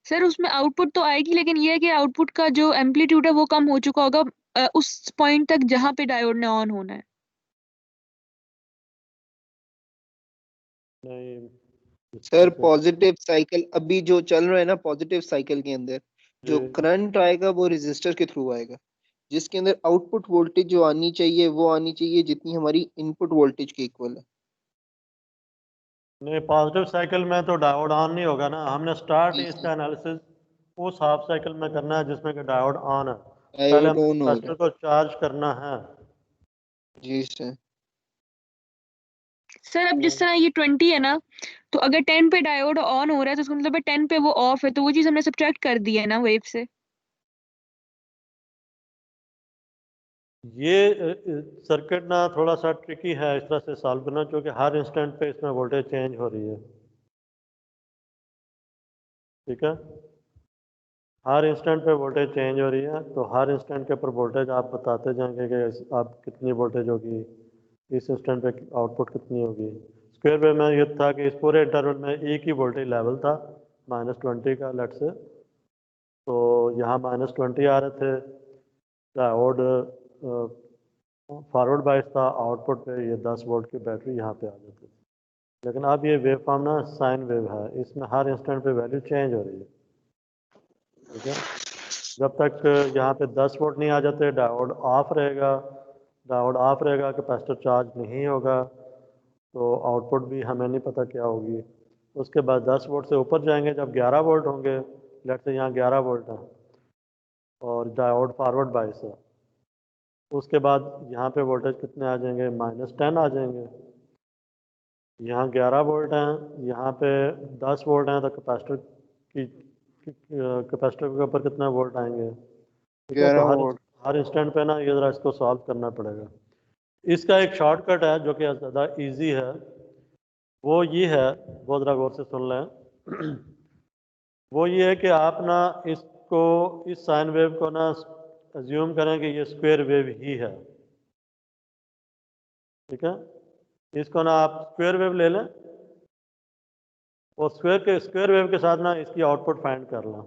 सर उसमें आउटपुट तो आएगी, लेकिन ये है कि आउटपुट का जो एम्पलीट्यूड है वो कम हो चुका होगा उस पॉइंट तक जहां पे डायोड ने ऑन होना है। नहीं, सर पॉजिटिव साइकिल अभी जो चल रहा है ना, पॉजिटिव साइकिल के अंदर जो जी करंट आएगा वो रेजिस्टर के थ्रू आएगा, जिसके अंदर आउटपुट वोल्टेज जो आनी चाहिए वो आनी चाहिए जितनी हमारी इनपुट वोल्टेज के इक्वल है। नहीं, पॉजिटिव साइकिल में तो डायोड ऑन नहीं होगा ना। हमने स्टार्ट जी सर। इसका एनालिसिस उस हाफ साइकिल में करना है जिसमें कि डायोड ऑन है। पहले डायोड हमें ऑन होगा। कैपेसिटर को चार्ज करना है। जी सर। सर अब जिस तरह ये 20 है ना, तो अगर 10 पे डायोड ऑन हो रहा है तो उसका मतलब है 10 पे वो ऑफ है, तो वो चीज हमने सब्ट्रैक्ट कर दी है ना वेव से। ये सर्किट ना थोड़ा सा ट्रिकी है इस तरह से सॉल्व करना, क्योंकि हर इंस्टेंट पे इसमें वोल्टेज चेंज हो रही है। ठीक है, हर इंस्टेंट पे वोल्टेज चेंज हो रही है, तो हर इंस्टेंट के ऊपर वोल्टेज आप बताते जाएंगे कि आप कितनी वोल्टेज होगी, इस इंस्टेंट पे आउटपुट कितनी होगी। स्क्वायर वेव में ये था कि इस पूरे इंटरवल में एक ही वोल्टेज लेवल था -20 का, लेट से। तो यहाँ -20 आ रहे थे, डायोड फॉरवर्ड बायस था, आउटपुट पे ये 10 वोल्ट की बैटरी यहाँ पे आ जाती थी। लेकिन अब ये वेव फॉर्म ना साइन वेव है, इसमें हर इंस्टेंट पे वैल्यू चेंज हो रही है। ठीक है, जब तक यहाँ पे 10 वोल्ट नहीं आ जाते डायोड ऑफ रहेगा। डायोड ऑफ रहेगा, कैपेसिटर चार्ज नहीं होगा, तो आउटपुट भी हमें नहीं पता क्या होगी। उसके बाद 10 वोल्ट से ऊपर जाएंगे, जब 11 वोल्ट होंगे, लेट से यहाँ 11 वोल्ट है और डायोड फॉरवर्ड बायस है, उसके बाद यहाँ पे वोल्टेज कितने आ जाएंगे, -10 आ जाएंगे। यहाँ 11 वोल्ट हैं, यहाँ पे 10 वोल्ट हैं, तो कैपेसिटर के ऊपर कितना वोल्ट आएंगे? ठीक है, तो 11 हर वोल्ट। हर इंस्टेंट पे ना ये ज़रा इसको सॉल्व करना पड़ेगा। इसका एक शॉर्टकट है जो कि ज़्यादा इजी है, वो ये है, बहुत ज़रा गौर से सुन लें। वो ये है कि आप ना इसको, इस साइन वेव को ना अज्यूम करें कि ये स्क्वायर वेव ही है। ठीक है, इसको ना आप स्क्वायर वेव ले लें और स्क्वायर वेव के साथ ना इसकी आउटपुट फाइंड कर लें।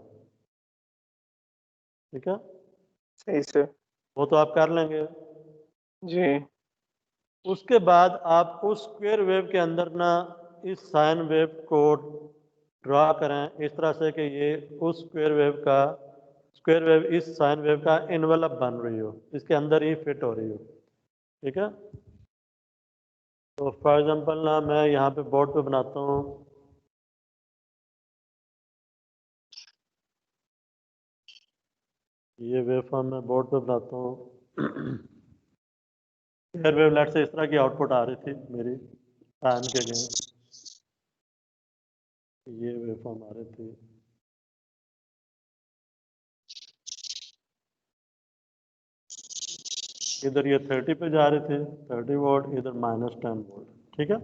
ठीक है, सही सर। वो तो आप कर लेंगे। जी। उसके बाद आप उस स्क्वायर वेव के अंदर ना इस साइन वेव को ड्रा करें इस तरह से कि ये उस स्क्वायर वेव इस साइन वेव का इन्वेलप बन रही हो, इसके अंदर ही फिट हो रही हो। ठीक है, तो फॉर एग्जांपल ना मैं यहाँ पे बोर्ड पे बनाता हूँ, ये वेवफॉर्म मैं बोर्ड पे बनाता हूँ। एयर वेवलेट से इस तरह की आउटपुट आ रही थी मेरी फैन के अगेंस्ट, ये वेवफॉर्म आ रही थी। इधर ये 30 पे जा रही थी, 30 वोल्ट, इधर -10 वोल्ट, ठीक है।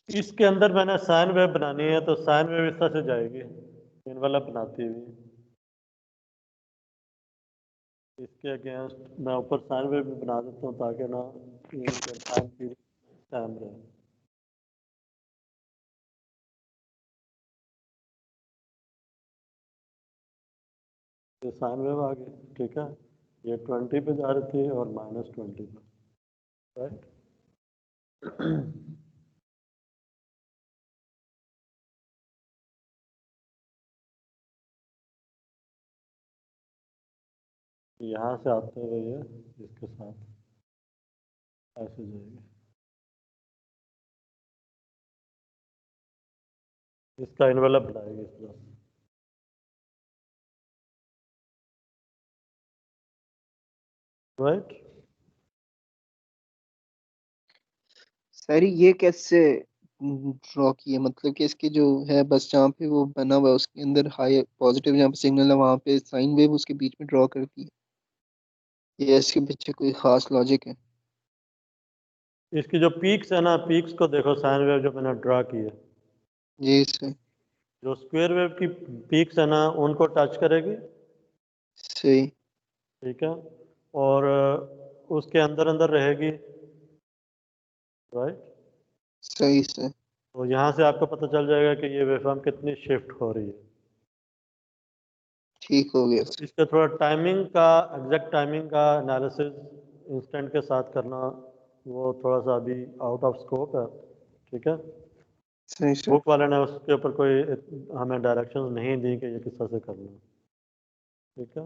इसके अंदर मैंने साइन वेव बनानी है, तो साइन वेव इस तरह से जाएगी, इनवेलप बनाती हुई। इसके अगेंस्ट मैं ऊपर साइन वेव भी बना देता हूँ ताकि ना इनके टाइम पीरियड टाइम रहे। ये साइन वेव आ गई, ठीक है। ये 20 पे जा रही थी और -20 पे, राइट। यहाँ से आते हुए ये इसके साथ ऐसे जाएगी। इसका इन्वेलप बनाएगी इस तरह से, राइट। सर ये कैसे ड्रॉ किए, मतलब कि इसके जो है बस जहाँ पे वो बना हुआ है उसके अंदर हाई पॉजिटिव जहाँ पे सिग्नल है वहाँ पे साइन वेव उसके बीच में ड्रॉ कर दी है, ये इसके पीछे कोई खास लॉजिक है? इसकी जो पीक्स है ना, पीक्स को देखो, साइन वेव जो मैंने ड्रा की है, जी सर। जो स्क्वायर वेव की पीक्स है ना उनको टच करेगी, सही। ठीक है, और उसके अंदर अंदर रहेगी, राइट। सही सर। तो यहाँ से आपको पता चल जाएगा कि ये वेवफॉर्म कितनी शिफ्ट हो रही है। ठीक हो गया सर। इसका थोड़ा टाइमिंग का, एग्जैक्ट टाइमिंग का एनालिसिस इंस्टेंट के साथ करना वो थोड़ा सा अभी आउट ऑफ स्कोप है, ठीक है। सही सर। बुक वाले ने उसके ऊपर कोई हमें डायरेक्शंस नहीं दी कि ये किस तरह से करना है, ठीक है।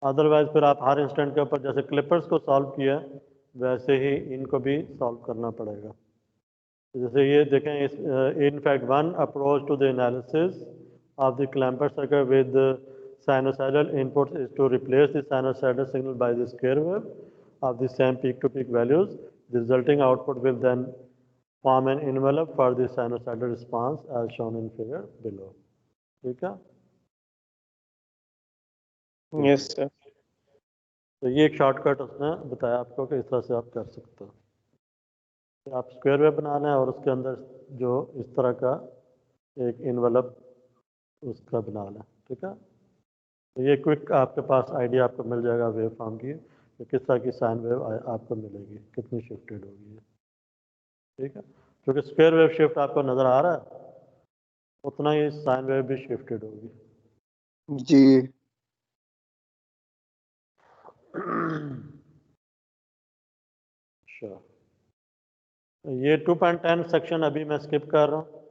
अदरवाइज फिर आप हर इंस्टेंट के ऊपर जैसे क्लिपर्स को सॉल्व किया वैसे ही इनको भी सॉल्व करना पड़ेगा। जैसे ये देखें, इस in fact one approach to the analysis of the clamper circuit with the sinusoidal inputs is to replace the sinusoidal signal by the square wave of the same peak-to-peak values. The resulting output will then form an envelope for the sinusoidal response as shown in figure below. ठीक है? Yes sir. तो ये एक shortcut उसने बताया आपको कि इस तरह से आप कर सकते हो। तो आप स्क्वायर वेव बना लें और उसके अंदर जो इस तरह का एक इन्वेलप उसका बना लें, ठीक है। तो ये क्विक आपके पास आइडिया आपको मिल जाएगा वेव फॉर्म की कि किस तरह की साइन वेव आपको मिलेगी, कितनी शिफ्टेड होगी, ठीक है। क्योंकि स्क्वायर वेव शिफ्ट आपको नज़र आ रहा है उतना ही साइन वेव भी शिफ्टेड होगी। जी। अच्छा, ये 2.10 सेक्शन अभी मैं स्किप कर रहा हूँ,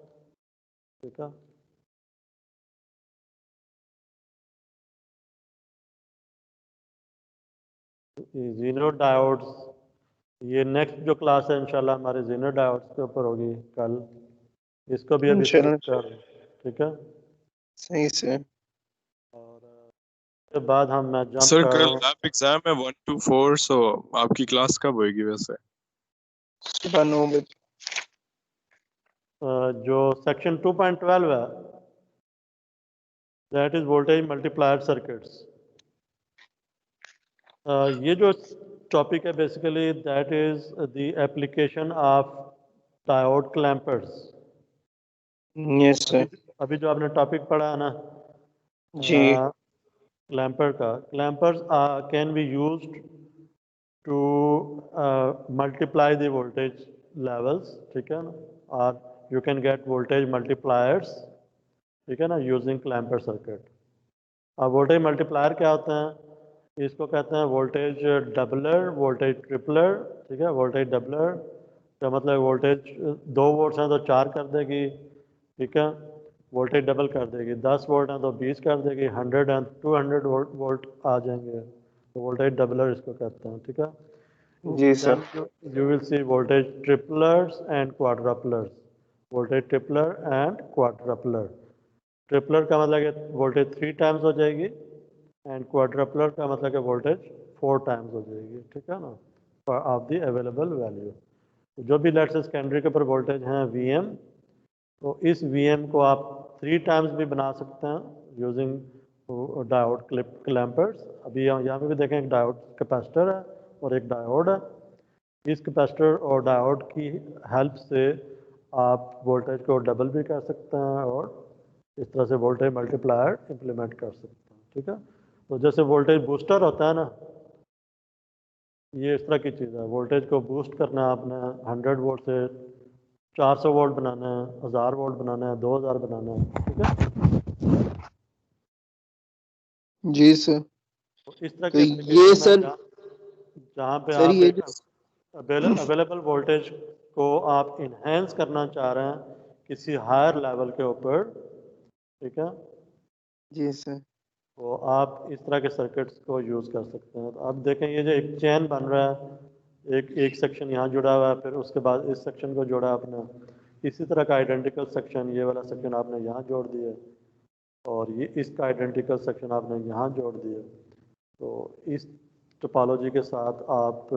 ठीक है। जीनो डायोड्स, ये नेक्स्ट जो क्लास है इंशाल्लाह हमारे जीनो डायोड्स के ऊपर होगी कल, इसको भी अभी स्किप कर रहा हूँ, ठीक है। सही सर। और उसके बाद मैं जंप सर कर कल रहा हूँ। लैब एग्जाम है 1 to 4, सो आपकी क्लास कब होगी वैसे? सुबह 9 बजे। जो सेक्शन 2.12 है that is voltage multiplier circuits. ये जो टॉपिक है basically that is the application of diode clampers. Yes अभी सर। अभी जो आपने टॉपिक पढ़ा है ना जी। क्लैंपर का, clampers can be used to multiply the voltage levels, ठीक है ना, और you can get voltage multipliers, ठीक है ना, यूजिंग क्लैंपर सर्किट। अब वोल्टेज मल्टीप्लायर क्या होते हैं? इसको कहते हैं वोल्टेज डबलर, वोल्टेज ट्रिपलर, ठीक है। वोल्टेज डबलर का मतलब वोल्टेज 2 वोल्ट है तो 4 कर देगी, ठीक है। वोल्टेज डबल कर देगी। 10 वोल्ट है तो 20 कर देगी, 100 है 200 वोल्ट आ जाएंगे, तो वोल्टेज डबलर इसको कहते हैं। ठीक है। जी sir. Then you will see voltage triplers and quadruplers. Voltage tripler and quadrupler. Tripler का मतलब है वोल्टेज 3 टाइम्स हो जाएगी एंड क्वाड्रपलर का मतलब है वोल्टेज 4 टाइम्स हो जाएगी। ठीक है ना, ऑफ द अवेलेबल वैल्यू। जो भी लेट्स से सेकेंडरी के ऊपर वोल्टेज हैं Vm, तो इस Vm को आप 3 टाइम्स भी बना सकते हैं यूजिंग डायोड क्लैम्पर्स। अभी यहाँ पे भी देखें एक डायोड कैपेसिटर है और एक डायोड है। इस कैपेसिटर और डायोड की हेल्प से आप वोल्टेज को डबल भी कर सकते हैं और इस तरह से वोल्टेज मल्टीप्लायर इम्प्लीमेंट कर सकते हैं। ठीक है। तो जैसे वोल्टेज बूस्टर होता है ना, ये इस तरह की चीज़ है। वोल्टेज को बूस्ट करना है आपने, 100 वोल्ट से 400 वोल्ट बनाना है, 1000 वोल्ट बनाना है, 2000 बनाना है। ठीक है। जी सर। तो इस तरह तो के ये एप्लीकेशन में सर, जहाँ पे सर आप ये एक जो अवेलेबल वोल्टेज को आप इन्हेंस करना चाह रहे हैं किसी हायर लेवल के ऊपर। ठीक है। जी सर। तो आप इस तरह के सर्किट्स को यूज़ कर सकते हैं। तो आप देखें ये जो एक चेन बन रहा है, एक सेक्शन यहाँ जुड़ा हुआ है, फिर उसके बाद इस सेक्शन को जोड़ा आपने, इसी तरह का आइडेंटिकल सेक्शन, ये वाला सेक्शन आपने यहाँ जोड़ दिया और ये इसका आइडेंटिकल सेक्शन आपने यहाँ जोड़ दिया। तो इस टोपोलॉजी के साथ आप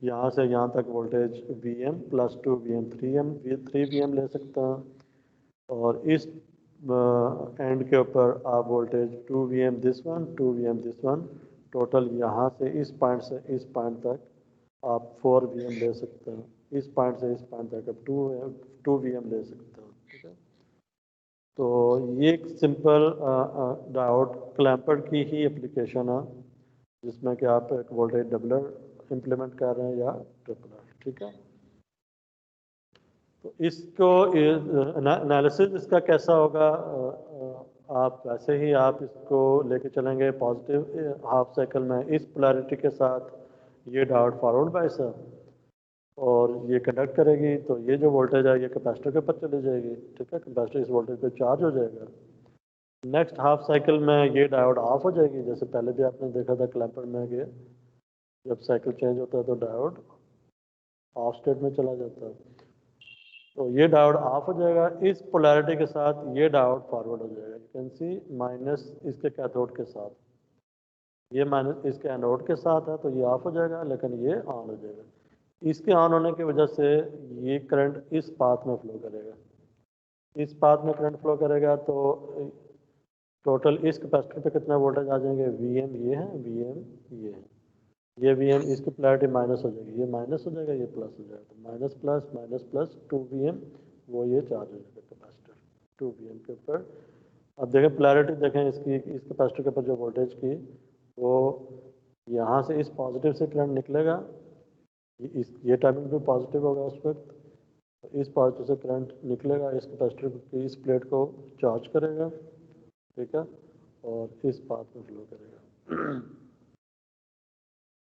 यहाँ से यहाँ तक वोल्टेज Vm + 2 Vm 3 Vm ले सकते हैं और इस एंड के ऊपर आप voltage 2 Vm this one 2 Vm this one, total यहाँ से इस पॉइंट से इस पॉइंट तक आप 4 Vm ले सकते हैं। इस पॉइंट से इस पॉइंट तक आप 2 Vm ले सकते हैं। ठीक है। तो ये एक सिंपल डायोड क्लैम्पर की ही एप्लीकेशन है जिसमें कि आप एक वोल्टेज डबलर इम्प्लीमेंट कर रहे हैं या ट्रिपलर। ठीक है। तो इसको एनालिसिस इसका कैसा होगा, आप वैसे ही आप इसको लेके चलेंगे पॉजिटिव हाफ साइकिल में इस पोलैरिटी के साथ, ये डायोड फॉरवर्ड बायस है और ये कंडक्ट करेगी, तो ये जो वोल्टेज है ये कैपेसिटर के ऊपर चली जाएगी। ठीक है। कैपेसिटर इस वोल्टेज पे चार्ज हो जाएगा। नेक्स्ट हाफ साइकिल में ये डायोड ऑफ हो जाएगी, जैसे पहले भी आपने देखा था क्लैम्पर में कि जब साइकिल चेंज होता है तो डायोड ऑफ स्टेट में चला जाता है। तो ये डायोड ऑफ हो जाएगा, इस पोलैरिटी के साथ ये डायोड फॉरवर्ड हो जाएगा। यू कैन सी माइनस इसके कैथोड के साथ, ये माइनस इसके एनोड के साथ है, तो ये ऑफ हो जाएगा लेकिन ये ऑन हो जाएगा। इसके ऑन होने की वजह से ये करंट इस पाथ में फ्लो करेगा, इस पाथ में करंट फ्लो करेगा। तो टोटल इस कैपेसिटर पे कितना वोल्टेज आ जाएंगे, Vm ये है, Vm ये है, ये Vm इसकी पोलैरिटी माइनस हो जाएगी, ये माइनस हो जाएगा, ये प्लस हो जाएगा, तो माइनस प्लस 2 Vm, वो ये चार्ज हो जाएगा कैपेसिटर 2 Vm के ऊपर। अब देखें पोलैरिटी, देखें इसकी, इस कैपेसिटर के ऊपर जो वोल्टेज की, वो यहाँ से इस पॉजिटिव से करंट निकलेगा, ये टाइमिंग भी पॉजिटिव होगा उस वक्त, तो इस पॉजिटिव से करंट निकलेगा, इस कैपेसिटर की इस प्लेट को चार्ज करेगा। ठीक है। और इस पाथ में फ्लो करेगा।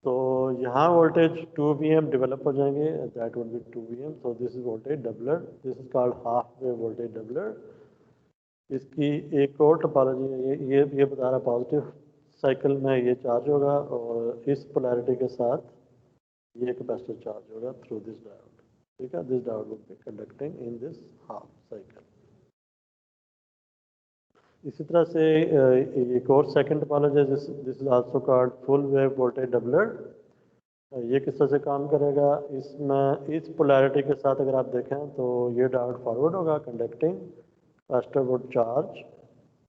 तो यहाँ वोल्टेज 2 Vm डेवलप हो जाएंगे, that would be 2 Vm, so this is voltage doubler, this is called half wave voltage doubler. इसकी एक और टोपोलॉजी है, ये बता रहा पॉजिटिव साइकिल में ये चार्ज होगा और इस पोलैरिटी के साथ ये कैपेसिटर चार्ज होगा थ्रू दिस डायोड। ठीक है। This diode would be conducting in this half cycle. इसी तरह से एक और सेकंड टोपोलॉजी है, this is also called full wave voltage doubler. ये किस तरह से काम करेगा, इसमें इस पोलैरिटी के साथ अगर आप देखें तो ये डायोड फॉरवर्ड होगा conducting, capacitor would charge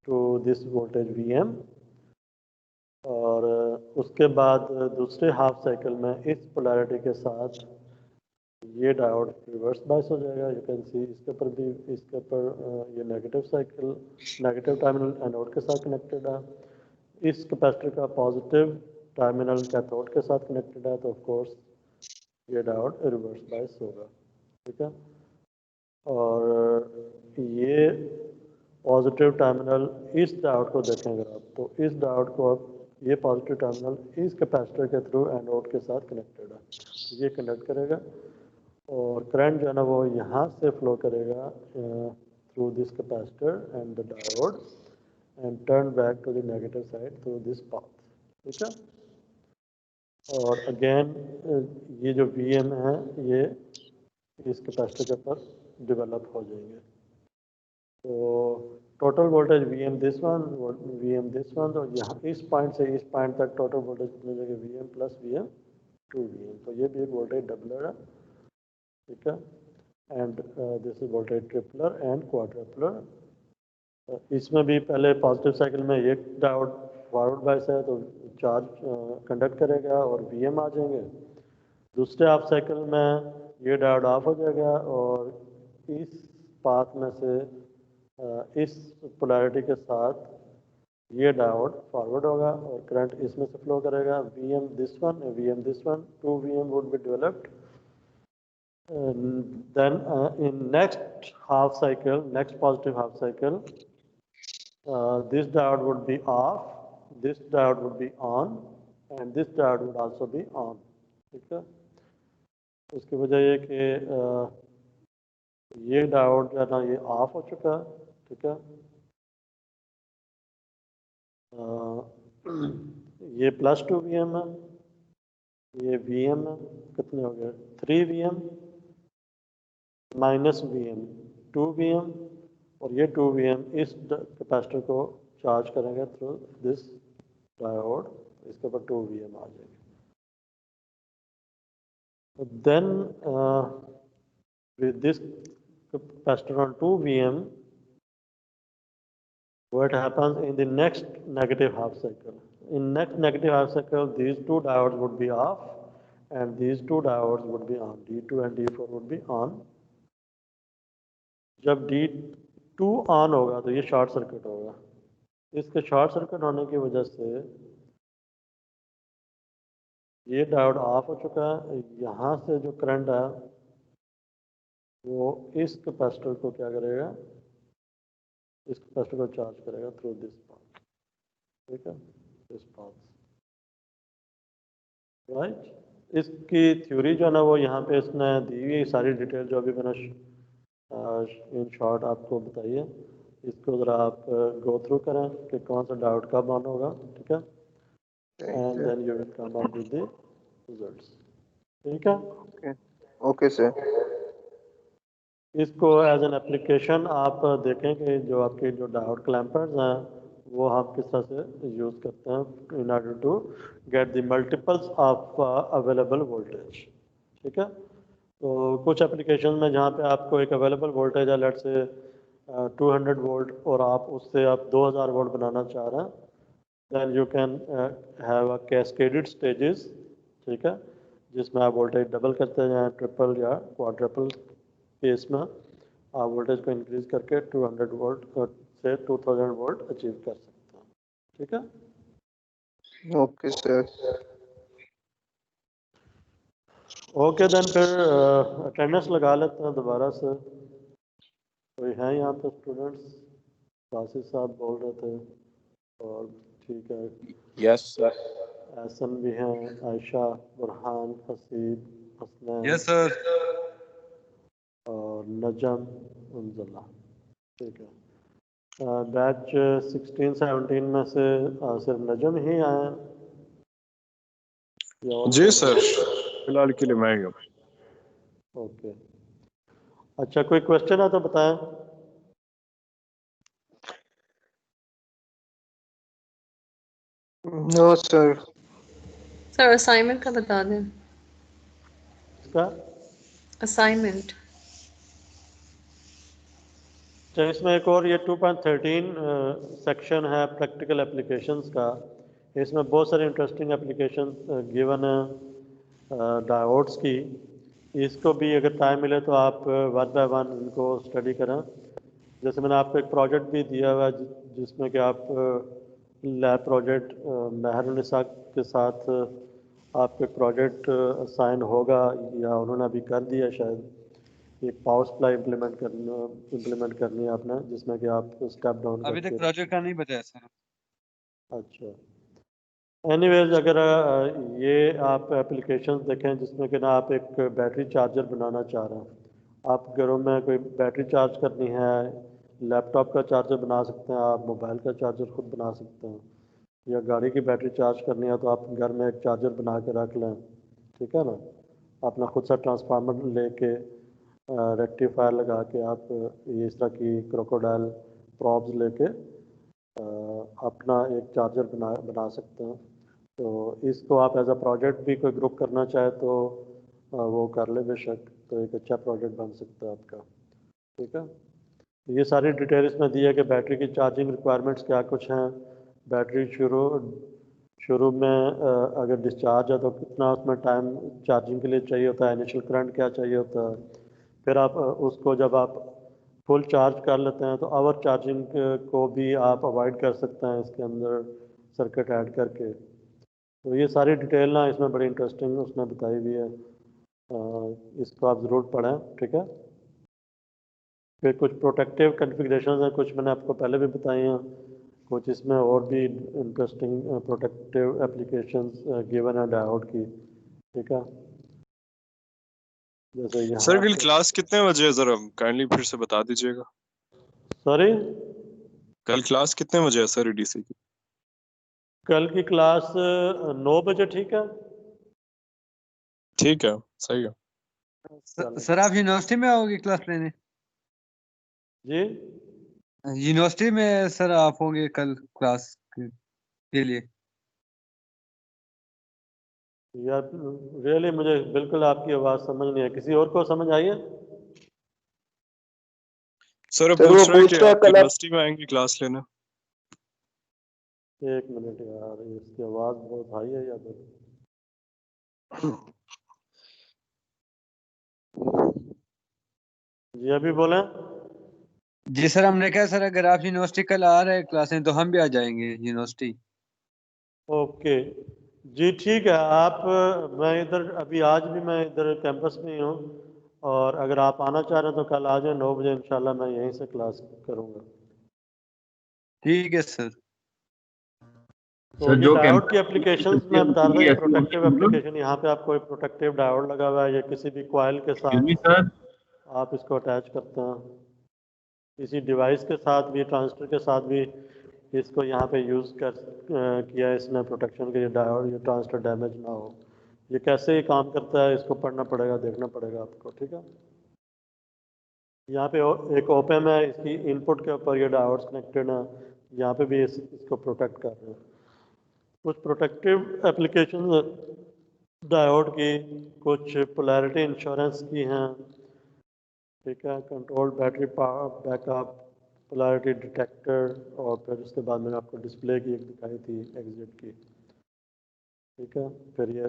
to this voltage Vm, और उसके बाद दूसरे हाफ साइकिल में इस पोलैरिटी के साथ ये डायोड रिवर्स बायस हो जाएगा। यू कैन सी इसके ऊपर भी, इसके ऊपर ये negative cycle, negative terminal anode के साथ कनेक्टेड है, इस कैपेसिटर का पॉजिटिव टर्मिनल कैथोड के साथ कनेक्टेड है, तो ऑफ कोर्स ये डायोड रिवर्स बायस होगा। ठीक है। और ये पॉजिटिव टर्मिनल इस डायोड को देखेंगे आप, तो इस डायोड को आप, ये पॉजिटिव टर्मिनल इस कैपेसिटर के थ्रू एनोड के साथ कनेक्टेड है, ये कनेक्ट करेगा और करंट जो है ना वो यहाँ से फ्लो करेगा through this capacitor and the diode and turn back to the negative side through this path. ठीक है, और अगेन ये जो Vm है ये इस कैपेसिटर के ऊपर डेवलप हो जाएंगे। तो total voltage Vm this one, Vm this one, तो यहाँ इस पॉइंट से इस पॉइंट तक टोटल वोल्टेज कितनी जगह Vm प्लस Vm 2Vm, तो ये भी एक वोल्टेज डबलर है। ठीक है, and this is voltage tripler and quadrupler. इसमें भी पहले पॉजिटिव साइकिल में एक डायोड फॉरवर्ड बायस है तो चार्ज कंडक्ट करेगा और Vm आ जाएंगे। दूसरे हाफ साइकिल में ये डायोड ऑफ हो जाएगा और इस पाथ में से इस पोलैरिटी के साथ ये डायोड फॉरवर्ड होगा और करंट इसमें से फ्लो करेगा। Vm this one, Vm this one, 2 Vm would be developed. Then in next half cycle, next positive half cycle, this diode would be off, this diode would be on, and this diode would also be on. ठीक है, उसकी वजह ये कि ये diode जो है ना ये ऑफ हो चुका है। ठीक है, ये प्लस 2 Vm है, ये Vm है, कितने हो गए 3 Vm माइनस Vm 2 Vm, और ये 2 Vm इस कैपेसिटर को चार्ज करेंगे थ्रू दिस डायोड, इसके ऊपर 2 Vm आ जाएंगे। Then with this capacitor on 2 Vm, what happens in the next negative half cycle? In next negative half cycle, these two diodes would be off and these two diodes would be on. D2 and D4 would be on. जब D2 on होगा तो ये short circuit होगा। इसके short circuit होने की वजह से ये डायोड ऑफ हो चुका है। यहाँ से जो करंट है वो इस कैपेसिटर को क्या करेगा, इस कैपेसिटर को चार्ज करेगा थ्रू दिस पाथ। ठीक है, दिस पाथ, राइट। इसकी थ्योरी जो है ना वो यहाँ पे इसने दी हुई सारी डिटेल जो अभी मैंने इन शॉर्ट आपको बताइए। इसको ज़रा आप गो थ्रू करें कि कौन सा डायोड कब ऑन होगा। ठीक है, and then you will come up with the results. ठीक है, ओके सर। इसको एज एन एप्लीकेशन आप देखें कि जो आपके जो डायोड क्लैंपर्स हैं वो हम किस तरह से यूज़ करते हैं in order to get the multiples of available voltage. ठीक है, तो कुछ एप्लीकेशन में जहाँ पे आपको एक अवेलेबल वोल्टेज है लेट से 200 वोल्ट और आप उससे आप 2000 वोल्ट बनाना चाह रहे हैं, then you can have a cascaded stages. ठीक है, जिसमें आप वोल्टेज डबल करते हैं, ट्रिपल या क्वाड्रपल केस में आप वोल्टेज को इंक्रीज करके 200 वोल्ट से 2000 वोल्ट अचीव कर सकते हैं। ठीक है, ओके सर। ओके देन फिर अटेंडेंस लगा लेते हैं दोबारा से। कोई है यहाँ पे स्टूडेंट्स? कासिफ साहब बोल रहे थे और ठीक है, यस सर। एहसन भी हैं, आयशा, बुरहान, हसीब, हसनैन, यस सर, और नजम, उन्जला। ठीक है, बैच 16-17 में से सिर्फ नजम ही आए हैं या और जी कोई? सर, फिलहाल के लिए मैं ही हूँ। ओके, अच्छा कोई क्वेश्चन है तो बताएं। No sir. सर असाइनमेंट का बता दें। इसका असाइनमेंट अच्छा, इसमें एक और ये 2.13 सेक्शन है प्रैक्टिकल एप्लीकेशंस का। इसमें बहुत सारे इंटरेस्टिंग एप्लीकेशन गिवन है डायोड्स की। इसको भी अगर टाइम मिले तो आप वन बाय वन इनको स्टडी करें। जैसे मैंने आपको एक प्रोजेक्ट भी दिया हुआ है जिसमें कि आप लैब प्रोजेक्ट महरुनिसा के साथ आपको एक प्रोजेक्ट साइन होगा या उन्होंने अभी कर दिया शायद। एक पावर सप्लाई इम्प्लीमेंट करनी है आपने, जिसमें कि आप स्टेप डाउन अभी तक प्रोजेक्ट का नहीं बताया सर। अच्छा, एनीवेज अगर ये आप एप्लीकेशंस देखें जिसमें कि ना आप एक बैटरी चार्जर बनाना चाह रहे हैं, आप घरों में कोई बैटरी चार्ज करनी है लैपटॉप का चार्जर बना सकते हैं आप, मोबाइल का चार्जर खुद बना सकते हैं, या गाड़ी की बैटरी चार्ज करनी है तो आप घर में एक चार्जर बना के रख लें, ठीक है ना। अपना खुद सा ट्रांसफार्मर लेके रेक्टिफायर लगा के आप ये इस तरह की क्रोकोडाइल प्रॉब्स लेके अपना एक चार्जर बना सकते हैं। तो इसको आप एज अ प्रोजेक्ट भी कोई ग्रुप करना चाहे तो वो कर ले बेशक, तो एक अच्छा प्रोजेक्ट बन सकता है आपका, ठीक है। ये सारी डिटेल इसमें दी है कि बैटरी की चार्जिंग रिक्वायरमेंट्स क्या कुछ हैं, बैटरी शुरू में अगर डिस्चार्ज है तो कितना उसमें टाइम चार्जिंग के लिए चाहिए होता है, इनिशियल करंट क्या चाहिए होता है, फिर आप उसको जब आप फुल चार्ज कर लेते हैं तो आवर चार्जिंग को भी आप अवॉइड कर सकते हैं इसके अंदर सर्किट ऐड करके। तो ये सारी डिटेल ना इसमें बड़ी इंटरेस्टिंग उसने बताई हुई है, इसको आप ज़रूर पढ़ें, ठीक है। फिर कुछ प्रोटेक्टिव कॉन्फ़िगरेशंस हैं, कुछ मैंने आपको पहले भी बताई हैं, कुछ इसमें और भी इंटरेस्टिंग प्रोटेक्टिव एप्लीकेशंस गिवन है डायोड की, ठीक है। जैसे यहाँ सर कल क्लास कितने बजे है, जरा काइंडली फिर से बता दीजिएगा। सॉरी, कल क्लास कितने बजे है सर ईडीसी की? कल की क्लास 9 बजे, ठीक है। ठीक है, सही है। सर आप यूनिवर्सिटी में आओगे क्लास लेने? जी यूनिवर्सिटी में सर आप होंगे कल क्लास के लिए? यार रियली मुझे बिल्कुल आपकी आवाज़ समझ नहीं है, किसी और को समझ आई है? सर सर, वो पूछ रहे हैं कि पूछ रहा है आप कल आप यूनिवर्सिटी में आएंगे क्लास लेने। एक मिनट यार, इसकी आवाज़ बहुत हाई है या फिर जी अभी बोलें। जी सर, हमने कहा सर अगर आप यूनिवर्सिटी कल आ रहे हैं क्लास में तो हम भी आ जाएंगे यूनिवर्सिटी। ओके जी, ठीक है। आप मैं इधर अभी आज भी मैं इधर कैंपस में ही हूँ, और अगर आप आना चाह रहे हैं तो कल आ जाए 9 बजे, इंशाल्लाह मैं यहीं से क्लास करूँगा। ठीक है सर। तो सर ये जो डायोड की कैंपस एप्लीकेशंस मैं बता रहा था, ये प्रोटेक्टिव एप्लीकेशन, यहाँ पे आपको एक प्रोटेक्टिव डायोड लगा हुआ है, ये किसी भी कॉइल के साथ सर आप इसको अटैच करते हैं, किसी डिवाइस के साथ भी, ट्रांजिस्टर के साथ भी इसको यहाँ पे यूज़ किया है इसने प्रोटेक्शन के लिए, डायोड ये ट्रांजिस्टर डैमेज ना हो। ये कैसे ये काम करता है इसको पढ़ना पड़ेगा, देखना पड़ेगा आपको, ठीक है। यहाँ पे एक ओपन है, इसकी इनपुट के ऊपर ये डायोड्स कनेक्टेड हैं, यहाँ पे भी इसको प्रोटेक्ट कर रहे हैं। कुछ प्रोटेक्टिव एप्लीकेशन डायोड की, कुछ पोलैरिटी इंश्योरेंस की हैं, ठीक है, control battery power backup, polarity detector, और फिर उसके बाद मैंने आपको डिस्प्ले की एक दिखाई थी एग्जिट की, ठीक है। फिर ये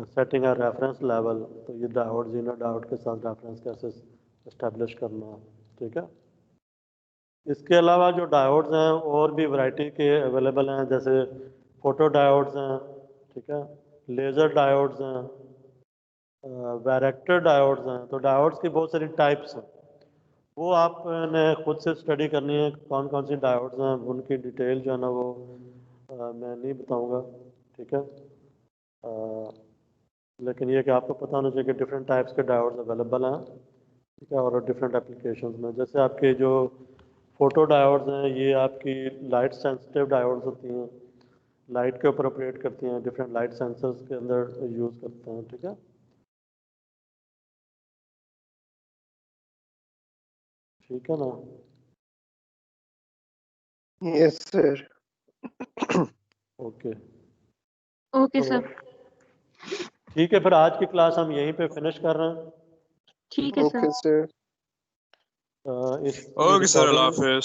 सेटिंग है रेफरेंस लेवल, तो ये डायोड जीना डायोड के साथ रेफरेंस कैसे इस्टेब्लिश करना, ठीक है। इसके अलावा जो डायोड्स हैं और भी वैरायटी के अवेलेबल हैं, जैसे फोटो डायोड्स हैं, ठीक है, लेज़र डायोड्स हैं, वैरेक्टर डायोड्स हैं। तो डायोड्स की बहुत सारी टाइप्स हैं, वो आपने खुद से स्टडी करनी है, कौन कौन सी डायोड्स हैं, उनकी डिटेल जो है ना वो मैं नहीं बताऊंगा, ठीक है। लेकिन ये कि आपको पता होना चाहिए कि डिफरेंट टाइप्स के डायोड्स अवेलेबल हैं, ठीक है, और डिफरेंट एप्लीकेशंस में। जैसे आपके जो फोटो डायोड्स हैं, ये आपकी लाइट सेंसिटिव डायोड्स होती हैं, लाइट के ऊपर ऑपरेट करती हैं, डिफरेंट लाइट सेंसर्स के अंदर यूज़ करते हैं, ठीक है, ठीक है ना। Yes sir. ओके ओके तो सर। ठीक है, फिर आज की क्लास हम यहीं पे फिनिश कर रहे हैं। ठीक है सर। Okay sir. इस ओके सर, अल्लाह रिकॉर्डिंग हाफिज।